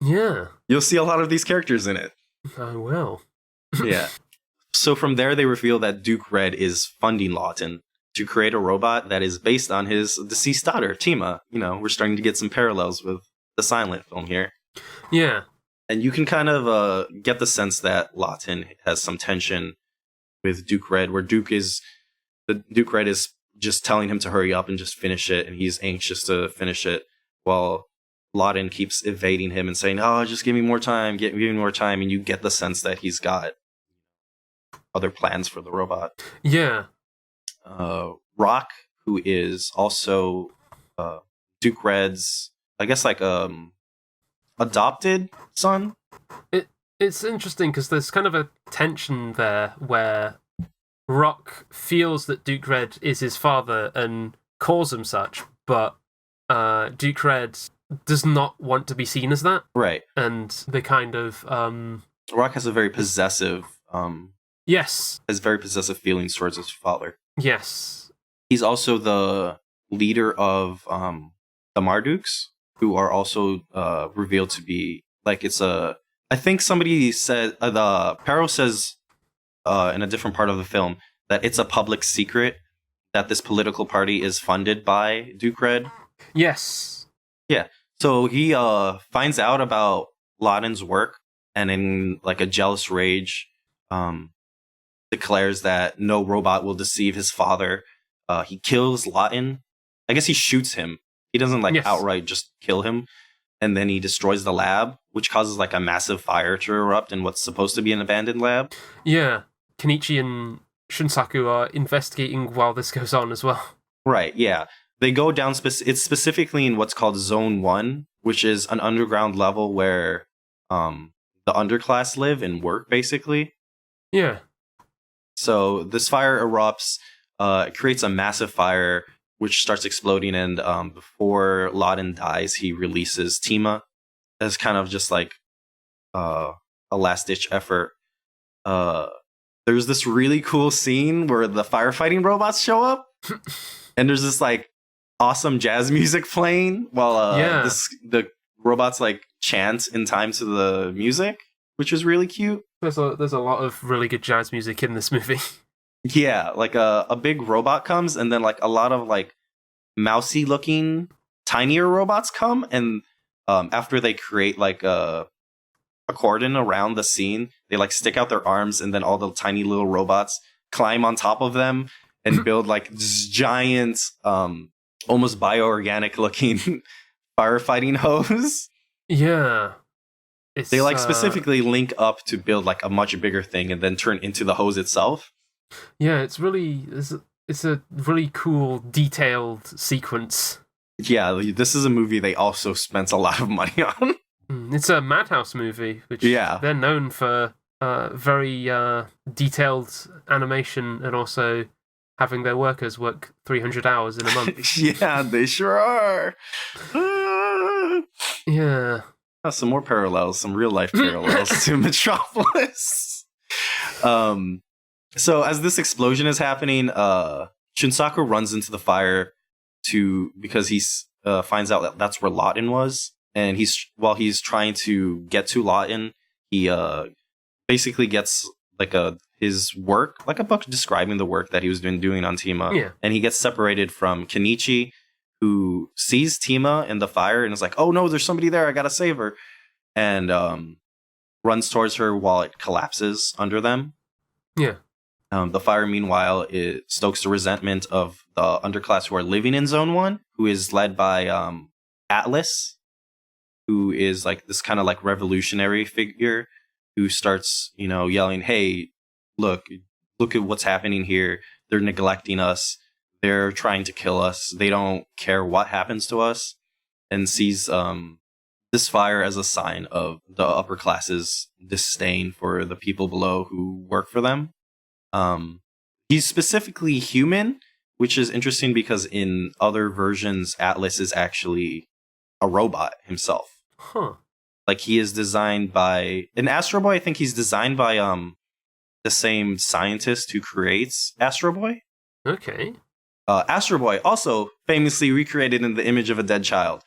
Speaker 1: Yeah.
Speaker 2: You'll see a lot of these characters in it.
Speaker 1: I will.
Speaker 2: Yeah. So from there, they reveal that Duke Red is funding Lawton to create a robot that is based on his deceased daughter, Tima. We're starting to get some parallels with the silent film here.
Speaker 1: Yeah.
Speaker 2: And you can kind of get the sense that Lawton has some tension with Duke Red, where Duke Red is just telling him to hurry up and just finish it, and he's anxious to finish it, while Lawton keeps evading him and saying, "Oh, just give me more time, give me more time," and you get the sense that he's got other plans for the robot.
Speaker 1: Yeah.
Speaker 2: Rock, who is also Duke Red's, I guess, like adopted son.
Speaker 1: It's interesting because there's kind of a tension there where Rock feels that Duke Red is his father and calls him such, but Duke Red does not want to be seen as that.
Speaker 2: Right.
Speaker 1: And they kind of...
Speaker 2: Rock has a very possessive...
Speaker 1: yes.
Speaker 2: Has very possessive feelings towards his father.
Speaker 1: Yes.
Speaker 2: He's also the leader of the Mardukes, who are also revealed to be... Like, it's a... I think somebody said... Pero says in a different part of the film that it's a public secret that this political party is funded by Duke Red.
Speaker 1: Yes.
Speaker 2: Yeah. So he finds out about Lawton's work, and in like a jealous rage, declares that no robot will deceive his father. He kills Lawton. I guess he shoots him. He doesn't outright just kill him. And then he destroys the lab, which causes like a massive fire to erupt in what's supposed to be an abandoned lab.
Speaker 1: Yeah. Kenichi and Shunsaku are investigating while this goes on as well.
Speaker 2: Right, yeah. They go down, it's specifically in what's called Zone 1, which is an underground level where the underclass live and work, basically.
Speaker 1: Yeah.
Speaker 2: So this fire erupts, it creates a massive fire, which starts exploding, and before Lawton dies, he releases Tima as kind of just like a last-ditch effort. There's this really cool scene where the firefighting robots show up, and there's this like awesome jazz music playing while the robots like chant in time to the music, which is really cute.
Speaker 1: There's a lot of really good jazz music in this movie.
Speaker 2: Yeah, like a big robot comes, and then like a lot of like mousy looking tinier robots come, and after they create like a a cordon around the scene. They like stick out their arms, and then all the tiny little robots climb on top of them and build like this giant, almost bioorganic looking firefighting hose.
Speaker 1: Yeah.
Speaker 2: They like specifically link up to build like a much bigger thing and then turn into the hose itself.
Speaker 1: Yeah, it's a really cool, detailed sequence.
Speaker 2: Yeah, this is a movie they also spent a lot of money on.
Speaker 1: It's a Madhouse movie, which they're known for very detailed animation and also having their workers work 300 hours in a month.
Speaker 2: Yeah, they sure are.
Speaker 1: Yeah.
Speaker 2: Some more parallels, some real life parallels to Metropolis. So as this explosion is happening, Shunsaku runs into the fire because he finds out that that's where Lawton was, and while he's trying to get to Lawton, he basically gets like his work, like a book describing the work that he was doing on Tima, and he gets separated from Kenichi, who sees Tima in the fire and is like, "Oh no, there's somebody there! I gotta save her!" and runs towards her while it collapses under them.
Speaker 1: Yeah.
Speaker 2: The fire, meanwhile, it stokes the resentment of the underclass who are living in Zone 1, who is led by Atlas, who is like this kind of like revolutionary figure who starts, yelling, "Hey, look at what's happening here. They're neglecting us. They're trying to kill us. They don't care what happens to us," and sees this fire as a sign of the upper class's disdain for the people below who work for them. He's specifically human, which is interesting because in other versions, Atlas is actually a robot himself.
Speaker 1: Huh.
Speaker 2: Like he is designed by in Astro Boy. I think he's designed by the same scientist who creates Astro Boy.
Speaker 1: Okay.
Speaker 2: Astro Boy also famously recreated in the image of a dead child.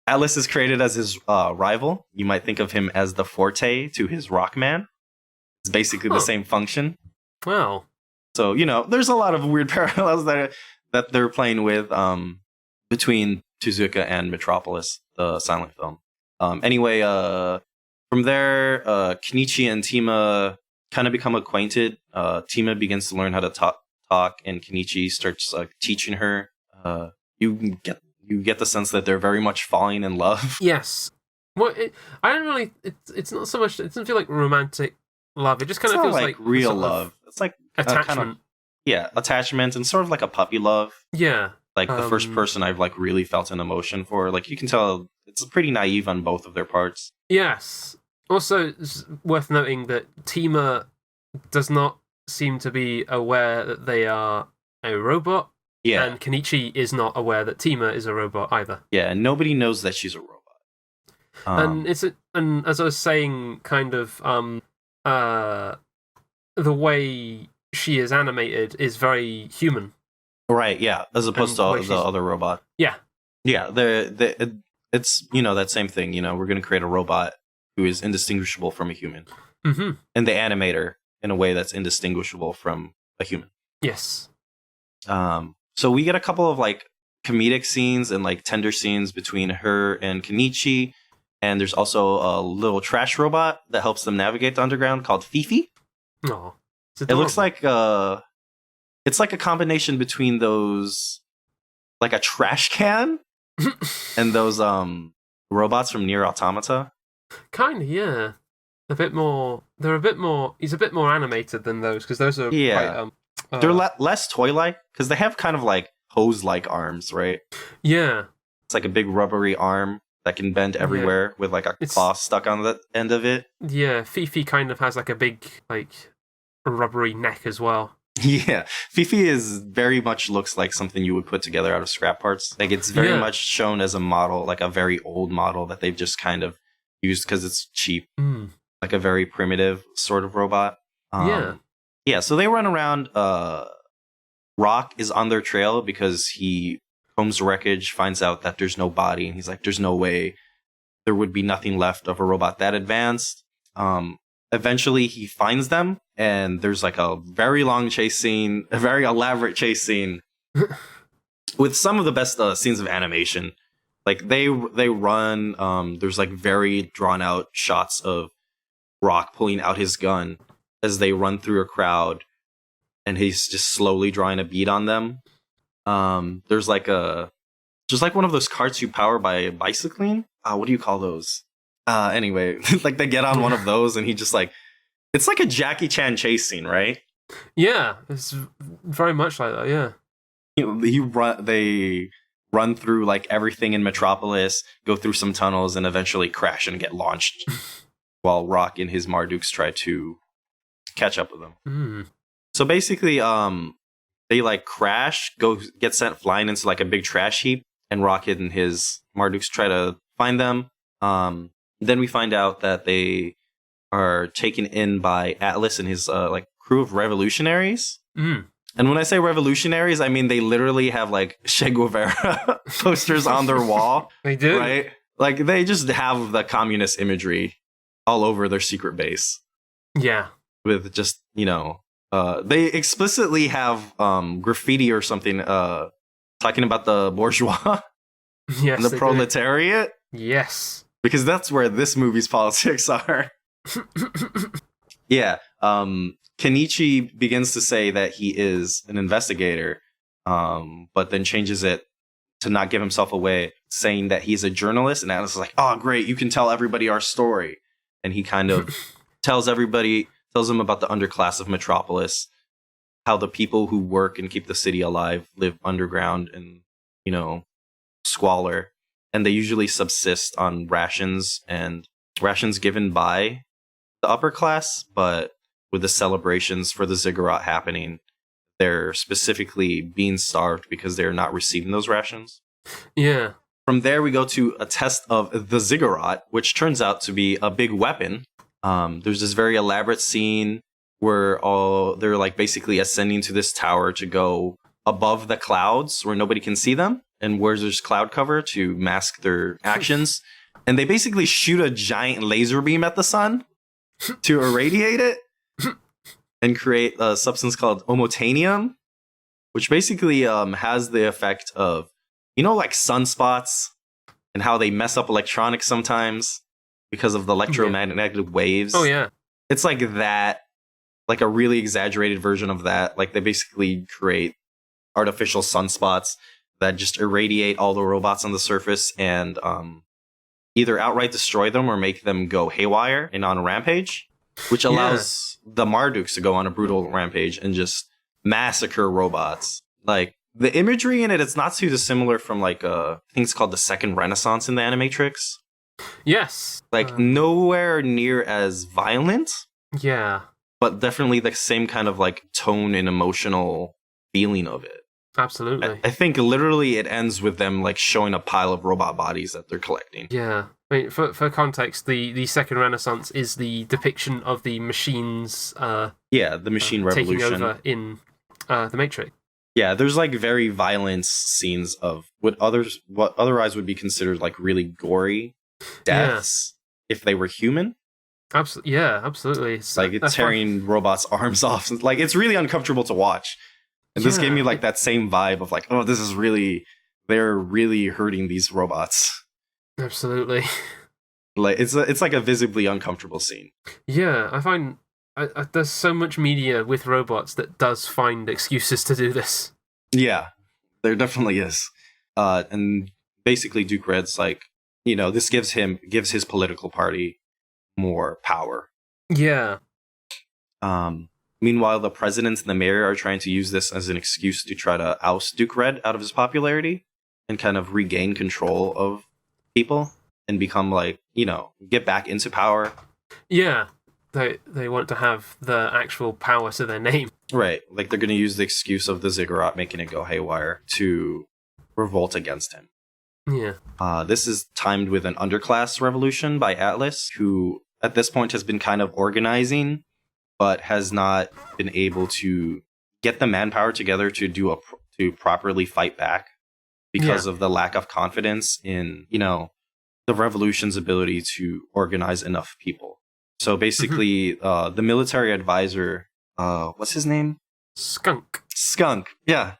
Speaker 2: Atlas is created as his rival. You might think of him as the Forte to his Rockman. It's basically the same function.
Speaker 1: Wow.
Speaker 2: So, there's a lot of weird parallels that they're playing with between Tezuka and Metropolis, the silent film. Anyway, from there, Kenichi and Tima kind of become acquainted. Tima begins to learn how to talk, and Kenichi starts teaching her. You get the sense that they're very much falling in love.
Speaker 1: Yes. Well, I don't really. It's not so much. It doesn't feel like romantic love. It just kind of feels like
Speaker 2: real love. It's like
Speaker 1: attachment.
Speaker 2: Attachment and sort of like a puppy love.
Speaker 1: Yeah.
Speaker 2: Like the first person I've like really felt an emotion for. Like you can tell it's pretty naive on both of their parts.
Speaker 1: Yes. Also, it's worth noting that Tima does not seem to be aware that they are a robot.
Speaker 2: Yeah.
Speaker 1: And Kenichi is not aware that Tima is a robot either.
Speaker 2: Yeah, and nobody knows that she's a robot.
Speaker 1: And as I was saying, kind of the way she is animated is very human.
Speaker 2: Right, yeah, as opposed to the other robot.
Speaker 1: Yeah.
Speaker 2: Yeah, it's, that same thing, we're going to create a robot who is indistinguishable from a human.
Speaker 1: Mm-hmm.
Speaker 2: And they animate her in a way that's indistinguishable from a human.
Speaker 1: Yes.
Speaker 2: So we get a couple of like comedic scenes and like tender scenes between her and Kenichi. And there's also a little trash robot that helps them navigate the underground called Fifi.
Speaker 1: Oh,
Speaker 2: it looks like it's like a combination between those, like a trash can and those robots from Nier Automata.
Speaker 1: Kind of, yeah. He's a bit more animated than those, because those are quite...
Speaker 2: they're less toy-like, because they have kind of like hose-like arms, right?
Speaker 1: Yeah.
Speaker 2: It's like a big rubbery arm that can bend everywhere with like a claw stuck on the end of it.
Speaker 1: Yeah, Fifi kind of has like a big, like, rubbery neck as well.
Speaker 2: Yeah, Fifi very much looks like something you would put together out of scrap parts. Like it's very much shown as a model, like a very old model that they've just kind of used because it's cheap. Like a very primitive sort of robot. Yeah, so they run around. Rock is on their trail because he combs the wreckage, finds out that there's no body, and he's like, there's no way there would be nothing left of a robot that advanced. Eventually, he finds them, and there's like a very long chase scene, a very elaborate chase scene with some of the best scenes of animation Like they run. There's like very drawn out shots of Rock pulling out his gun as they run through a crowd, and he's just slowly drawing a bead on them. There's like just like one of those carts you power by bicycling. What do you call those? Anyway, like they get on one of those, and he just like it's like a Jackie Chan chase scene, right?
Speaker 1: Yeah, it's very much like that. Yeah.
Speaker 2: They run through like everything in Metropolis, go through some tunnels, and eventually crash and get launched. While Rock and his Marduks try to catch up with them.
Speaker 1: Mm.
Speaker 2: So basically, they like crash, get sent flying into like a big trash heap, and Rocket and his Marduks try to find them. Then we find out that they are taken in by Atlas and his like crew of revolutionaries.
Speaker 1: Mm.
Speaker 2: And when I say revolutionaries, I mean they literally have like Che Guevara posters on their wall.
Speaker 1: They do,
Speaker 2: right? Like they just have the communist imagery all over their secret base.
Speaker 1: Yeah.
Speaker 2: With just, they explicitly have graffiti or something talking about the bourgeois
Speaker 1: Yes,
Speaker 2: and the proletariat.
Speaker 1: Do. Yes.
Speaker 2: Because that's where this movie's politics are. Yeah. Kenichi begins to say that he is an investigator, but then changes it to not give himself away, saying that he's a journalist. And Atlas is like, oh, great, you can tell everybody our story. And he kind of tells them about the underclass of Metropolis, how the people who work and keep the city alive live underground and, squalor. And they usually subsist on rations given by the upper class, but with the celebrations for the ziggurat happening, they're specifically being starved because they're not receiving those rations.
Speaker 1: Yeah.
Speaker 2: From there, we go to a test of the ziggurat, which turns out to be a big weapon. There's this very elaborate scene where they're like basically ascending to this tower to go above the clouds where nobody can see them, and where there's cloud cover to mask their actions. And they basically shoot a giant laser beam at the sun to irradiate it and create a substance called omotanium, which basically has the effect of, like sunspots and how they mess up electronics sometimes because of the electromagnetic waves.
Speaker 1: Oh, yeah.
Speaker 2: It's like that, like a really exaggerated version of that. Like they basically create artificial sunspots that just irradiate all the robots on the surface and either outright destroy them or make them go haywire and on a rampage, which allows the Marduks to go on a brutal rampage and just massacre robots. Like, the imagery in it's not too dissimilar from like things called the Second Renaissance in the Animatrix.
Speaker 1: Yes.
Speaker 2: Like nowhere near as violent.
Speaker 1: Yeah.
Speaker 2: But definitely the same kind of like tone and emotional feeling of it.
Speaker 1: Absolutely.
Speaker 2: I think literally it ends with them like showing a pile of robot bodies that they're collecting.
Speaker 1: Yeah. I mean, for context, the Second Renaissance is the depiction of the machines. The
Speaker 2: machine revolution
Speaker 1: taking over in the Matrix.
Speaker 2: Yeah, there's like very violent scenes of what otherwise would be considered like really gory deaths if they were human.
Speaker 1: Absolutely.
Speaker 2: It's like it's tearing robots' arms off. Like it's really uncomfortable to watch. And this gave me like that same vibe of like, oh, they're really hurting these robots.
Speaker 1: Absolutely.
Speaker 2: Like it's like a visibly uncomfortable scene.
Speaker 1: Yeah, I find there's so much media with robots that does find excuses to do this.
Speaker 2: Yeah, there definitely is. And basically Duke Red's like, this gives his political party more power.
Speaker 1: Yeah.
Speaker 2: Meanwhile, the president and the mayor are trying to use this as an excuse to try to oust Duke Red out of his popularity and kind of regain control of people and become like, get back into power.
Speaker 1: Yeah. They want to have the actual power to their name. Right.
Speaker 2: Like they're going to use the excuse of the ziggurat making it go haywire to revolt against him.
Speaker 1: Yeah.
Speaker 2: This is timed with an underclass revolution by Atlas, who at this point has been kind of organizing, but has not been able to get the manpower together to properly fight back because of the lack of confidence in, the revolution's ability to organize enough people. So basically, the military advisor, what's his name?
Speaker 1: Skunk.
Speaker 2: Yeah.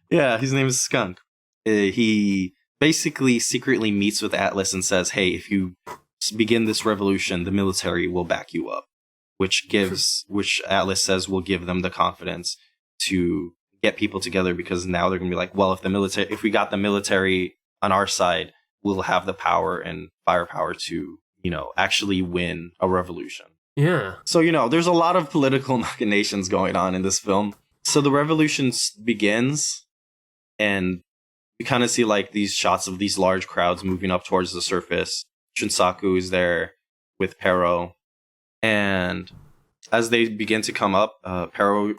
Speaker 2: Yeah, his name is Skunk. He basically secretly meets with Atlas and says, hey, if you begin this revolution, the military will back you up, which Atlas says will give them the confidence to get people together, because now they're going to be like, well, if we got the military on our side, we'll have the power and firepower to, actually win a revolution.
Speaker 1: Yeah.
Speaker 2: So, there's a lot of political machinations going on in this film. So the revolution begins, and you kind of see like these shots of these large crowds moving up towards the surface. Shunsaku is there with Pero, and as they begin to come up, Pero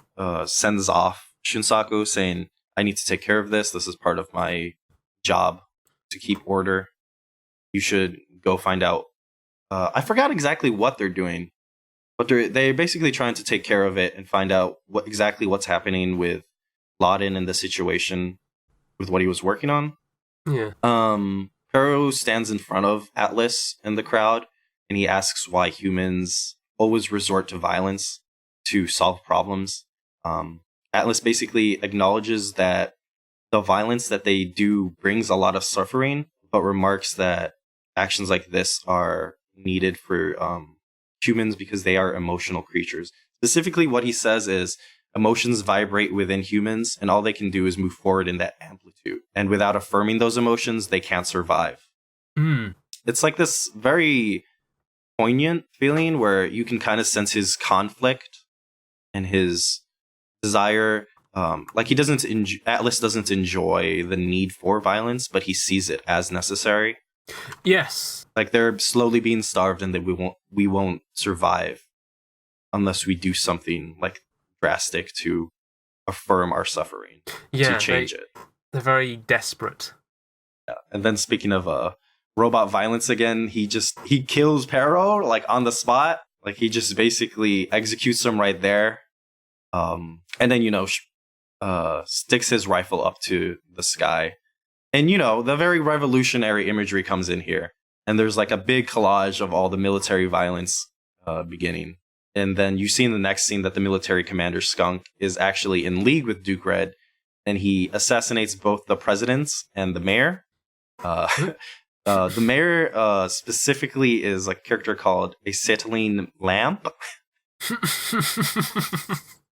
Speaker 2: sends off Shunsaku saying, I need to take care of this. This is part of my job to keep order. You should go find out. I forgot exactly what they're doing, but they're basically trying to take care of it and find out what's happening with Laden and the situation with what he was working on.
Speaker 1: Yeah.
Speaker 2: Pero stands in front of Atlas and the crowd, and he asks why humans always resort to violence to solve problems. Atlas basically acknowledges that the violence that they do brings a lot of suffering, but remarks that actions like this are needed for humans because they are emotional creatures. Specifically, what he says is emotions vibrate within humans, and all they can do is move forward in that amplitude. And without affirming those emotions, they can't survive. It's like this very poignant feeling where you can kind of sense his conflict and his desire. Like Atlas doesn't enjoy the need for violence, but he sees it as necessary.
Speaker 1: Yes.
Speaker 2: Like they're slowly being starved, and that we won't survive unless we do something like drastic to affirm our suffering, to change it.
Speaker 1: They're very desperate.
Speaker 2: Yeah. And then speaking of robot violence again, he kills Pero like on the spot. Like he just basically executes him right there. And then, sticks his rifle up to the sky. And, the very revolutionary imagery comes in here. And there's like a big collage of all the military violence beginning. And then you see in the next scene that the military commander Skunk is actually in league with Duke Red. And he assassinates both the presidents and the mayor. The mayor specifically is a character called Acetylene Lamp.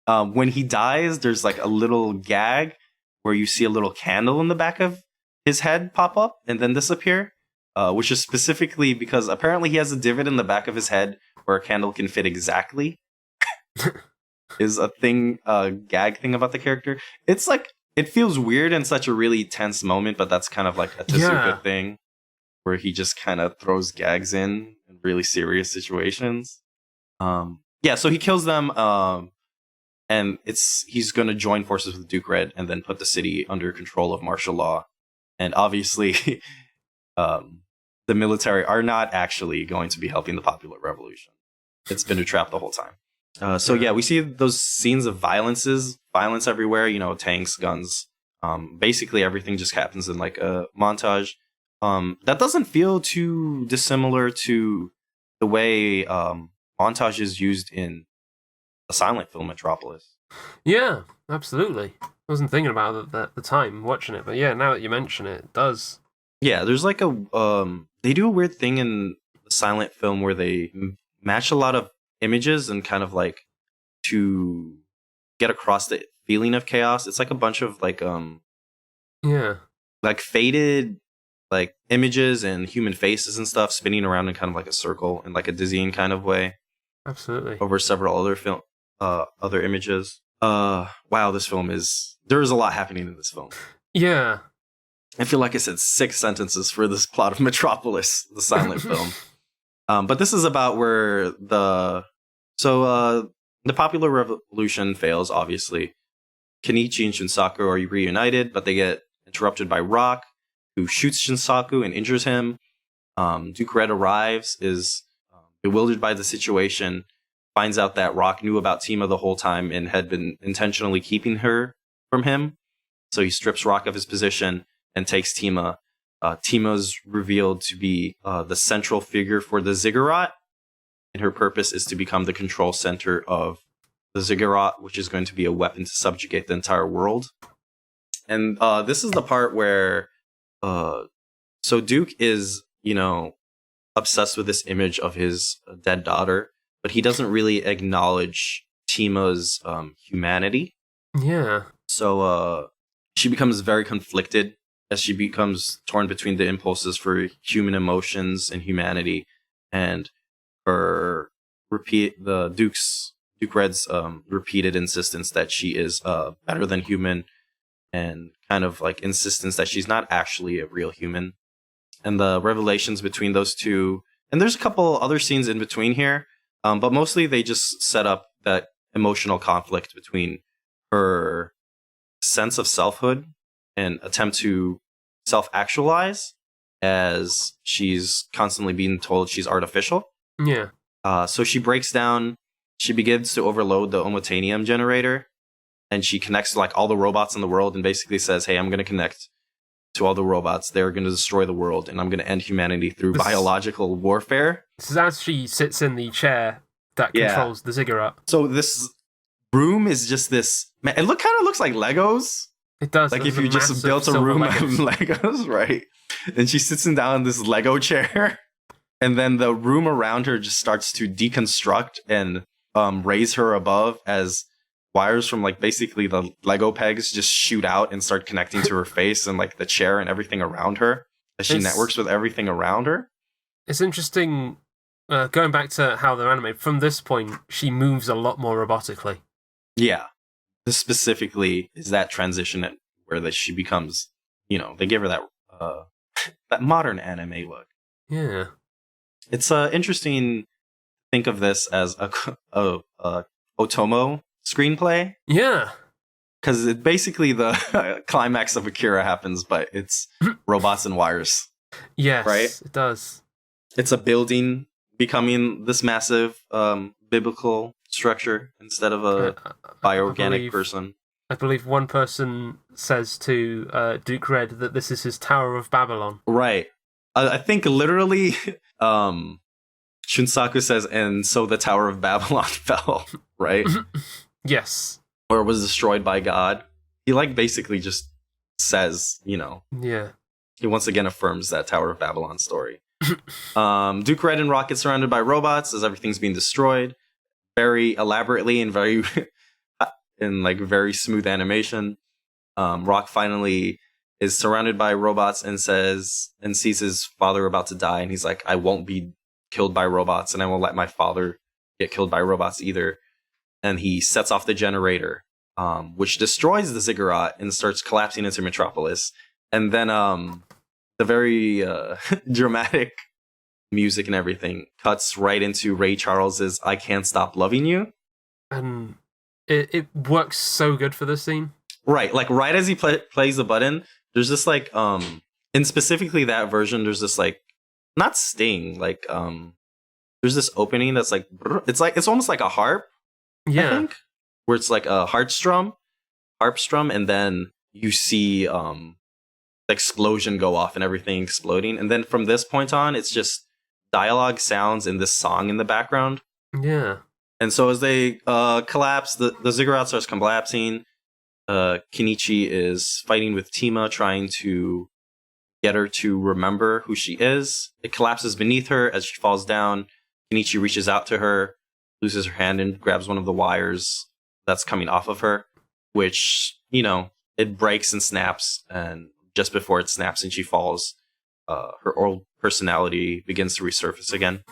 Speaker 2: When he dies, there's like a little gag where you see a little candle in the back of his head pop up and then disappear, which is specifically because apparently he has a divot in the back of his head where a candle can fit exactly. Is a gag thing about the character. It's like, it feels weird in such a really tense moment, but that's kind of like a Tezuka thing where he just kind of throws gags in really serious situations. So he kills them. And he's going to join forces with Duke Red and then put the city under control of martial law. And obviously, the military are not actually going to be helping the popular revolution. It's been a trap the whole time. We see those scenes of violence everywhere, tanks, guns. Basically, everything just happens in like a montage. That doesn't feel too dissimilar to the way montage is used in a silent film, Metropolis.
Speaker 1: Yeah, absolutely. I wasn't thinking about it at the time watching it, but yeah, now that you mention it, it does. Yeah,
Speaker 2: there's like they do a weird thing in silent film where they match a lot of images and kind of like to get across the feeling of chaos. It's like a bunch of like like faded like images and human faces and stuff spinning around in kind of like a circle in like a dizzying kind of way.
Speaker 1: Absolutely.
Speaker 2: Over several other images. Wow, this film there is a lot happening in this film.
Speaker 1: Yeah.
Speaker 2: I feel like I said 6 sentences for this plot of Metropolis, the silent film. But this is about where the popular revolution fails, obviously. Kenichi and Shinsaku are reunited, but they get interrupted by Rock, who shoots Shinsaku and injures him. Duke Red arrives, is bewildered by the situation, finds out that Rock knew about Tima the whole time and had been intentionally keeping her from him. So he strips Rock of his position and takes Tima. Tima's revealed to be the central figure for the Ziggurat, and her purpose is to become the control center of the Ziggurat, which is going to be a weapon to subjugate the entire world. And this is the part where So Duke is, obsessed with this image of his dead daughter, but he doesn't really acknowledge Tima's humanity.
Speaker 1: Yeah.
Speaker 2: So she becomes very conflicted as she becomes torn between the impulses for human emotions and humanity, and her Duke Red's repeated insistence that she is better than human, and kind of like insistence that she's not actually a real human, and the revelations between those two. And there's a couple other scenes in between here, but mostly they just set up that emotional conflict between her sense of selfhood and attempt to self-actualize, as she's constantly being told she's artificial.
Speaker 1: Yeah.
Speaker 2: So she breaks down. She begins to overload the omotanium generator, and she connects to like all the robots in the world, and basically says, "Hey, I'm going to connect to all the robots. They're going to destroy the world, and I'm going to end humanity through biological warfare."
Speaker 1: This is as she sits in the chair that controls the ziggurat.
Speaker 2: So this room is just this. Man, it kind of looks like Legos.
Speaker 1: It does.
Speaker 2: Like if you just built a room out of Legos, right? And she's sitting down in this Lego chair, and then the room around her just starts to deconstruct and raise her above, as wires from like basically the Lego pegs just shoot out and start connecting to her face and like the chair and everything around her as she networks with everything around her.
Speaker 1: It's interesting, going back to how they're animated, from this point, she moves a lot more robotically.
Speaker 2: Yeah. This specifically is that transition where that she becomes, they give her that that modern anime look.
Speaker 1: Yeah.
Speaker 2: It's interesting to think of this as a Otomo screenplay.
Speaker 1: Yeah.
Speaker 2: Because basically the climax of Akira happens, but it's robots and wires.
Speaker 1: Yes,
Speaker 2: right?
Speaker 1: It does.
Speaker 2: It's a building becoming this massive biblical structure instead of a bioorganic person.
Speaker 1: I believe one person says to Duke Red that this is his Tower of Babylon.
Speaker 2: Right. I think literally Shunsaku says, and so the Tower of Babylon fell, right?
Speaker 1: Yes.
Speaker 2: Or was destroyed by God. He basically just says,
Speaker 1: Yeah.
Speaker 2: He once again affirms that Tower of Babylon story. Duke Red and Rock get surrounded by robots as everything's being destroyed. Very elaborately and very very smooth animation. Rock finally is surrounded by robots and sees his father about to die, and he's like, I won't be killed by robots, and I won't let my father get killed by robots either. And he sets off the generator, which destroys the ziggurat and starts collapsing into Metropolis. And then the very dramatic music and everything cuts right into Ray Charles's I Can't Stop Loving You.
Speaker 1: And it works so good for this scene.
Speaker 2: Right, right as he plays the button, there's this and specifically that version, there's this not sting, there's this opening that's it's almost like a harp.
Speaker 1: Yeah.
Speaker 2: I think, where it's like a harp strum, and then you see the explosion go off and everything exploding, and then from this point on, it's just dialogue sounds in this song in the background.
Speaker 1: Yeah.
Speaker 2: And so as they collapse, the ziggurat starts collapsing. Kenichi is fighting with Tima, trying to get her to remember who she is. It collapses beneath her as she falls down. Kenichi reaches out to her, loses her hand, and grabs one of the wires that's coming off of her, which, it breaks and snaps. And just before it snaps and she falls, her old personality begins to resurface again.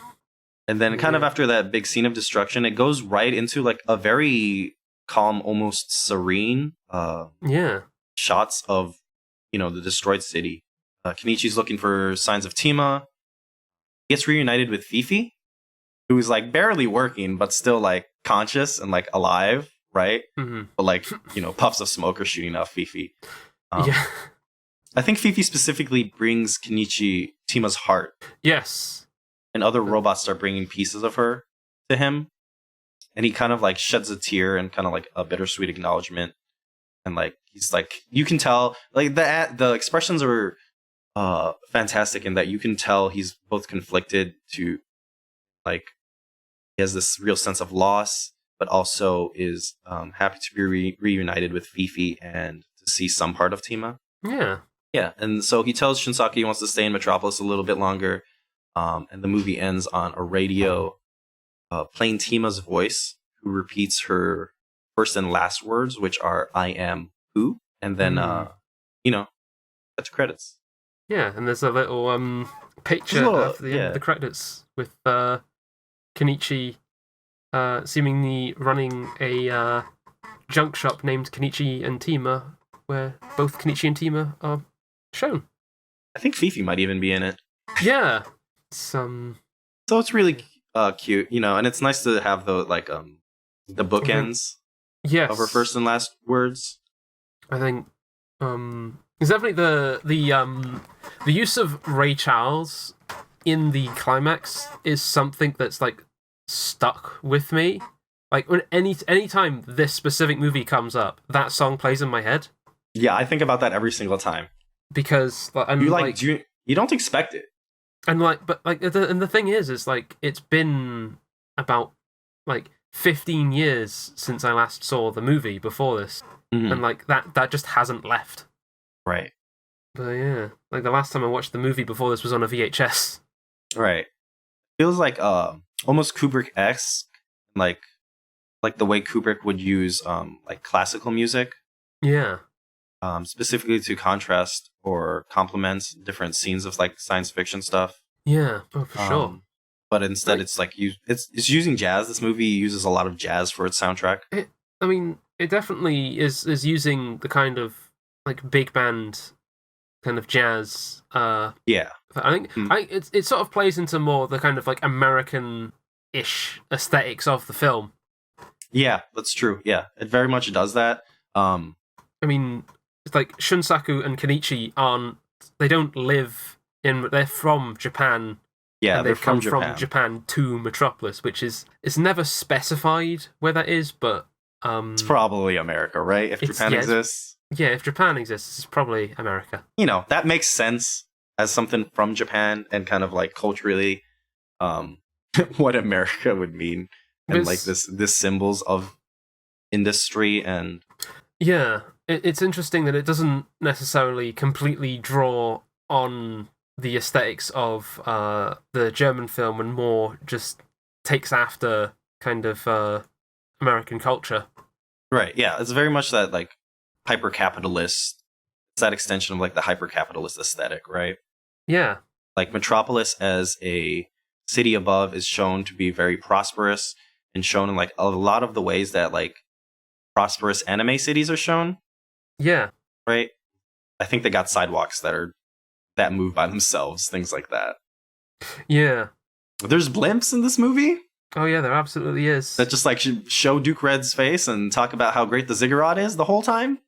Speaker 2: And then kind of after that big scene of destruction, it goes right into a very calm, almost serene shots of, the destroyed city. Kenichi's looking for signs of Tima. He gets reunited with Fifi, who's barely working, but still conscious and alive, right?
Speaker 1: Mm-hmm.
Speaker 2: But puffs of smoke are shooting off Fifi.
Speaker 1: Yeah.
Speaker 2: I think Fifi specifically brings Kenichi Tima's heart.
Speaker 1: Yes.
Speaker 2: And other robots start bringing pieces of her to him. And he kind of sheds a tear and kind of a bittersweet acknowledgement. And he's you can tell, the expressions are fantastic in that you can tell he's both conflicted to, he has this real sense of loss, but also is happy to be reunited with Fifi and to see some part of Tima.
Speaker 1: Yeah.
Speaker 2: Yeah, and so he tells Shinsaki he wants to stay in Metropolis a little bit longer. And the movie ends on a radio playing Tima's voice, who repeats her first and last words, which are "I am who," and then you know, that's credits.
Speaker 1: Yeah, and there's a little picture at the end of the credits with Kenichi seemingly running a junk shop named Kenichi and Tima, where both Kenichi and Tima are shown.
Speaker 2: I think Fifi might even be in it.
Speaker 1: Yeah,
Speaker 2: so it's really cute, and it's nice to have the the bookends of her first and last words.
Speaker 1: I think it's definitely the use of Ray Charles in the climax is something that's like stuck with me. Like when any time this specific movie comes up, that song plays in my head.
Speaker 2: Yeah, I think about that every single time
Speaker 1: because
Speaker 2: you don't expect it,
Speaker 1: and the thing is like it's been about like 15 years since I last saw the movie before this, and like that just hasn't left.
Speaker 2: Right.
Speaker 1: But yeah, like the last time I watched the movie before this was on a VHS.
Speaker 2: Right. Feels like almost Kubrick-esque, like the way Kubrick would use like classical music.
Speaker 1: Yeah.
Speaker 2: Specifically to contrast or complement different scenes of like science fiction stuff.
Speaker 1: Yeah, for sure.
Speaker 2: But instead, it's like it's using jazz. This movie uses a lot of jazz for its soundtrack.
Speaker 1: It definitely is using the kind of like big band kind of jazz.
Speaker 2: Yeah,
Speaker 1: I think it sort of plays into more the kind of like American-ish aesthetics of the film.
Speaker 2: Yeah, that's true. Yeah, it very much does that.
Speaker 1: It's like Shunsaku and Kenichi they don't live they're from Japan.
Speaker 2: Yeah,
Speaker 1: they've come from Japan to Metropolis, which it's never specified where that is, but
Speaker 2: it's probably America, right? If Japan exists.
Speaker 1: Yeah, if Japan exists, it's probably America.
Speaker 2: That makes sense as something from Japan and kind of like culturally what America would mean. And like this symbols of industry and
Speaker 1: yeah, it's interesting that it doesn't necessarily completely draw on the aesthetics of the German film and more just takes after kind of American culture.
Speaker 2: Right, yeah. It's very much that like hyper-capitalist, it's that extension of like the hyper-capitalist aesthetic, right?
Speaker 1: Yeah.
Speaker 2: Like Metropolis as a city above is shown to be very prosperous and shown in like a lot of the ways that like prosperous anime cities are shown.
Speaker 1: Yeah.
Speaker 2: Right? I think they got sidewalks that move by themselves, things like that.
Speaker 1: Yeah.
Speaker 2: There's blimps in this movie?
Speaker 1: Oh yeah, there absolutely is.
Speaker 2: That just like show Duke Red's face and talk about how great the ziggurat is the whole time?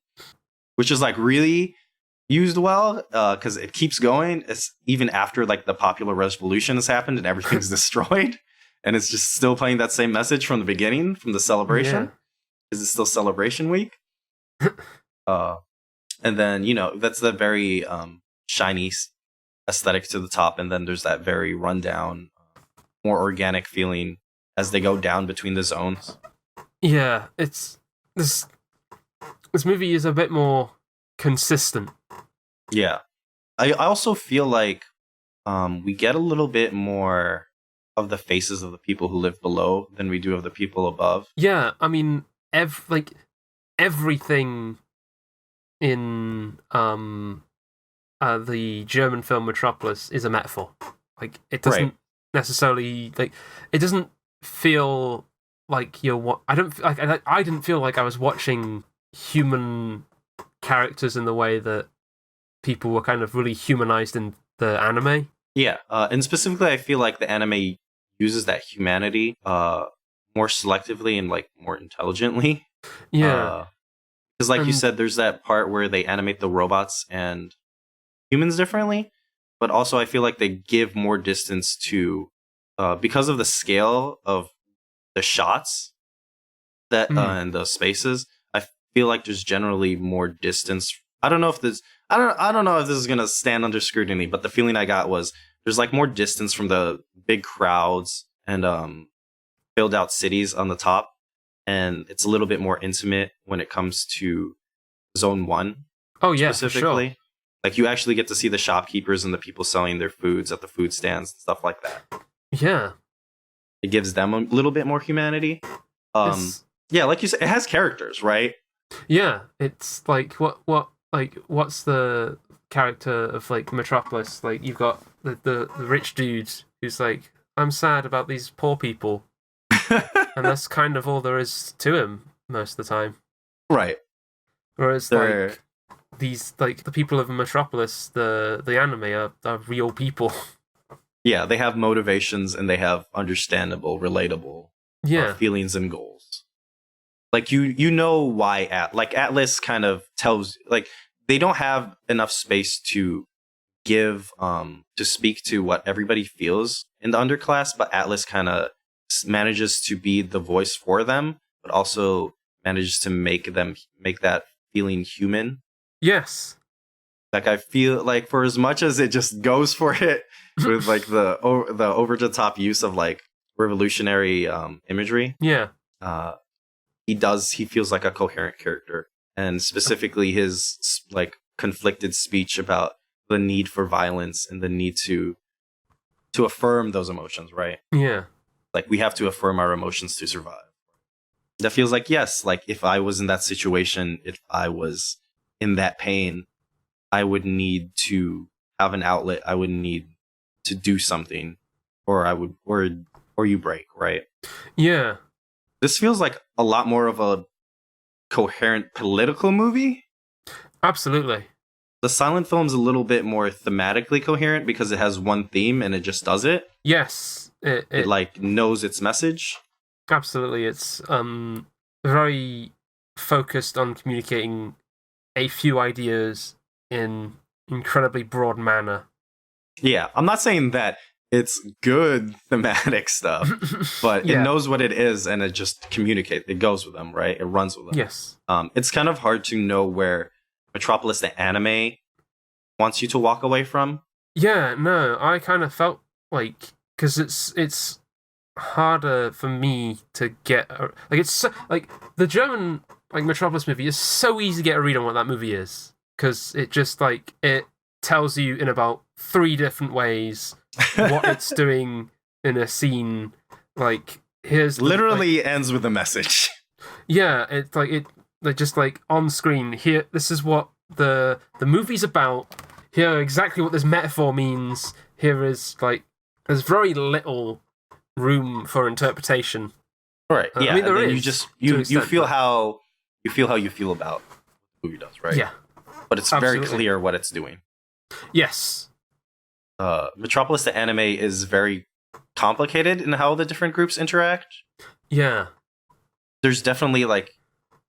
Speaker 2: Which is like really used well, because it keeps going. It's even after like the popular revolution has happened and everything's destroyed. And it's just still playing that same message from the beginning, from the celebration. Yeah. Is it still celebration week? And then, that's the very shiny aesthetic to the top. And then there's that very rundown, more organic feeling as they go down between the zones.
Speaker 1: Yeah, it's... This movie is a bit more consistent.
Speaker 2: Yeah. I also feel like we get a little bit more of the faces of the people who live below than we do of the people above.
Speaker 1: Yeah, everything in the German film Metropolis is a metaphor. Like it doesn't necessarily it doesn't feel like you're. I didn't feel like I was watching human characters in the way that people were kind of really humanized in the anime.
Speaker 2: Yeah, and specifically, I feel like the anime uses that humanity more selectively and like more intelligently.
Speaker 1: Yeah,
Speaker 2: because like you said, there's that part where they animate the robots and humans differently, but also I feel like they give more distance to because of the scale of the shots that and the spaces. I feel like there's generally more distance. I don't know if this is gonna stand under scrutiny, but the feeling I got was there's like more distance from the big crowds and filled out cities on the top, and it's a little bit more intimate when it comes to Zone 1.
Speaker 1: Oh yeah,
Speaker 2: specifically.
Speaker 1: for sure.
Speaker 2: Like, you actually get to see the shopkeepers and the people selling their foods at the food stands, stuff like that.
Speaker 1: Yeah.
Speaker 2: It gives them a little bit more humanity. Yeah, like you said, it has characters, right?
Speaker 1: Yeah, it's like what's the character of like Metropolis? Like you've got the rich dude who's like, I'm sad about these poor people, and that's kind of all there is to him most of the time.
Speaker 2: Right.
Speaker 1: Whereas like these like the people of Metropolis, the anime are real people.
Speaker 2: Yeah, they have motivations and they have understandable, relatable feelings and goals. Like you know why Atlas kind of tells, like, they don't have enough space to give to speak to what everybody feels in the underclass, but Atlas kind of manages to be the voice for them, but also manages to make that feeling human.
Speaker 1: Yes.
Speaker 2: Like, I feel like for as much as it just goes for it with like the over the top use of like revolutionary imagery.
Speaker 1: Yeah.
Speaker 2: He feels like a coherent character, and specifically his like conflicted speech about the need for violence and the need to affirm those emotions, right?
Speaker 1: Yeah.
Speaker 2: Like, we have to affirm our emotions to survive. That feels like, yes, like if I was in that situation, if I was in that pain, I would need to have an outlet. I would need to do something, or you break, right?
Speaker 1: Yeah.
Speaker 2: This feels like a lot more of a coherent political movie.
Speaker 1: Absolutely.
Speaker 2: The silent film's a little bit more thematically coherent because it has one theme and it just does it.
Speaker 1: Yes.
Speaker 2: It like knows its message.
Speaker 1: Absolutely. It's very focused on communicating a few ideas in incredibly broad manner.
Speaker 2: Yeah, I'm not saying that it's good thematic stuff, but it knows what it is and it just communicates. It goes with them, right? It runs with them.
Speaker 1: Yes.
Speaker 2: It's kind of hard to know where Metropolis the anime wants you to walk away from.
Speaker 1: Yeah, no, I kind of felt like, because it's harder for me to get like, it's so, like the German like Metropolis movie is so easy to get a read on what that movie is, because it just like it tells you in about 3 different ways what it's doing in a scene. Like, here's
Speaker 2: literally ends with a message.
Speaker 1: Yeah, it's like like just like on screen here. This is what the movie's about. Here, exactly what this metaphor means. Here is like there's very little room for interpretation.
Speaker 2: Right. Yeah.
Speaker 1: I mean, there
Speaker 2: is.
Speaker 1: You just
Speaker 2: you feel how you feel about what the movie does, right?
Speaker 1: Yeah.
Speaker 2: But it's very clear what it's doing.
Speaker 1: Yes.
Speaker 2: Metropolis the anime is very complicated in how the different groups interact.
Speaker 1: Yeah.
Speaker 2: There's definitely like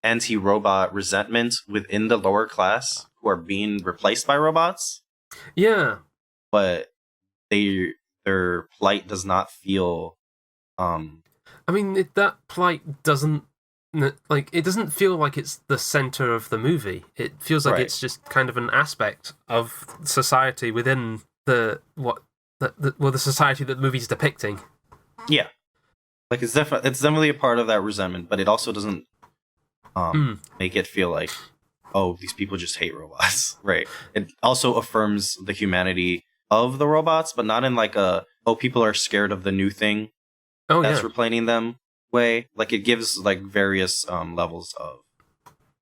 Speaker 2: anti-robot resentment within the lower class who are being replaced by robots.
Speaker 1: Yeah.
Speaker 2: But their plight does not feel
Speaker 1: I mean, that plight doesn't like, it doesn't feel like it's the center of the movie. It feels like it's just kind of an aspect of society within the society that the movie's depicting.
Speaker 2: Yeah. Like, it's definitely a part of that resentment, but it also doesn't make it feel like, oh, these people just hate robots, right? It also affirms the humanity of the robots, but not in like people are scared of the new thing that's replacing them way. Like, it gives like various levels of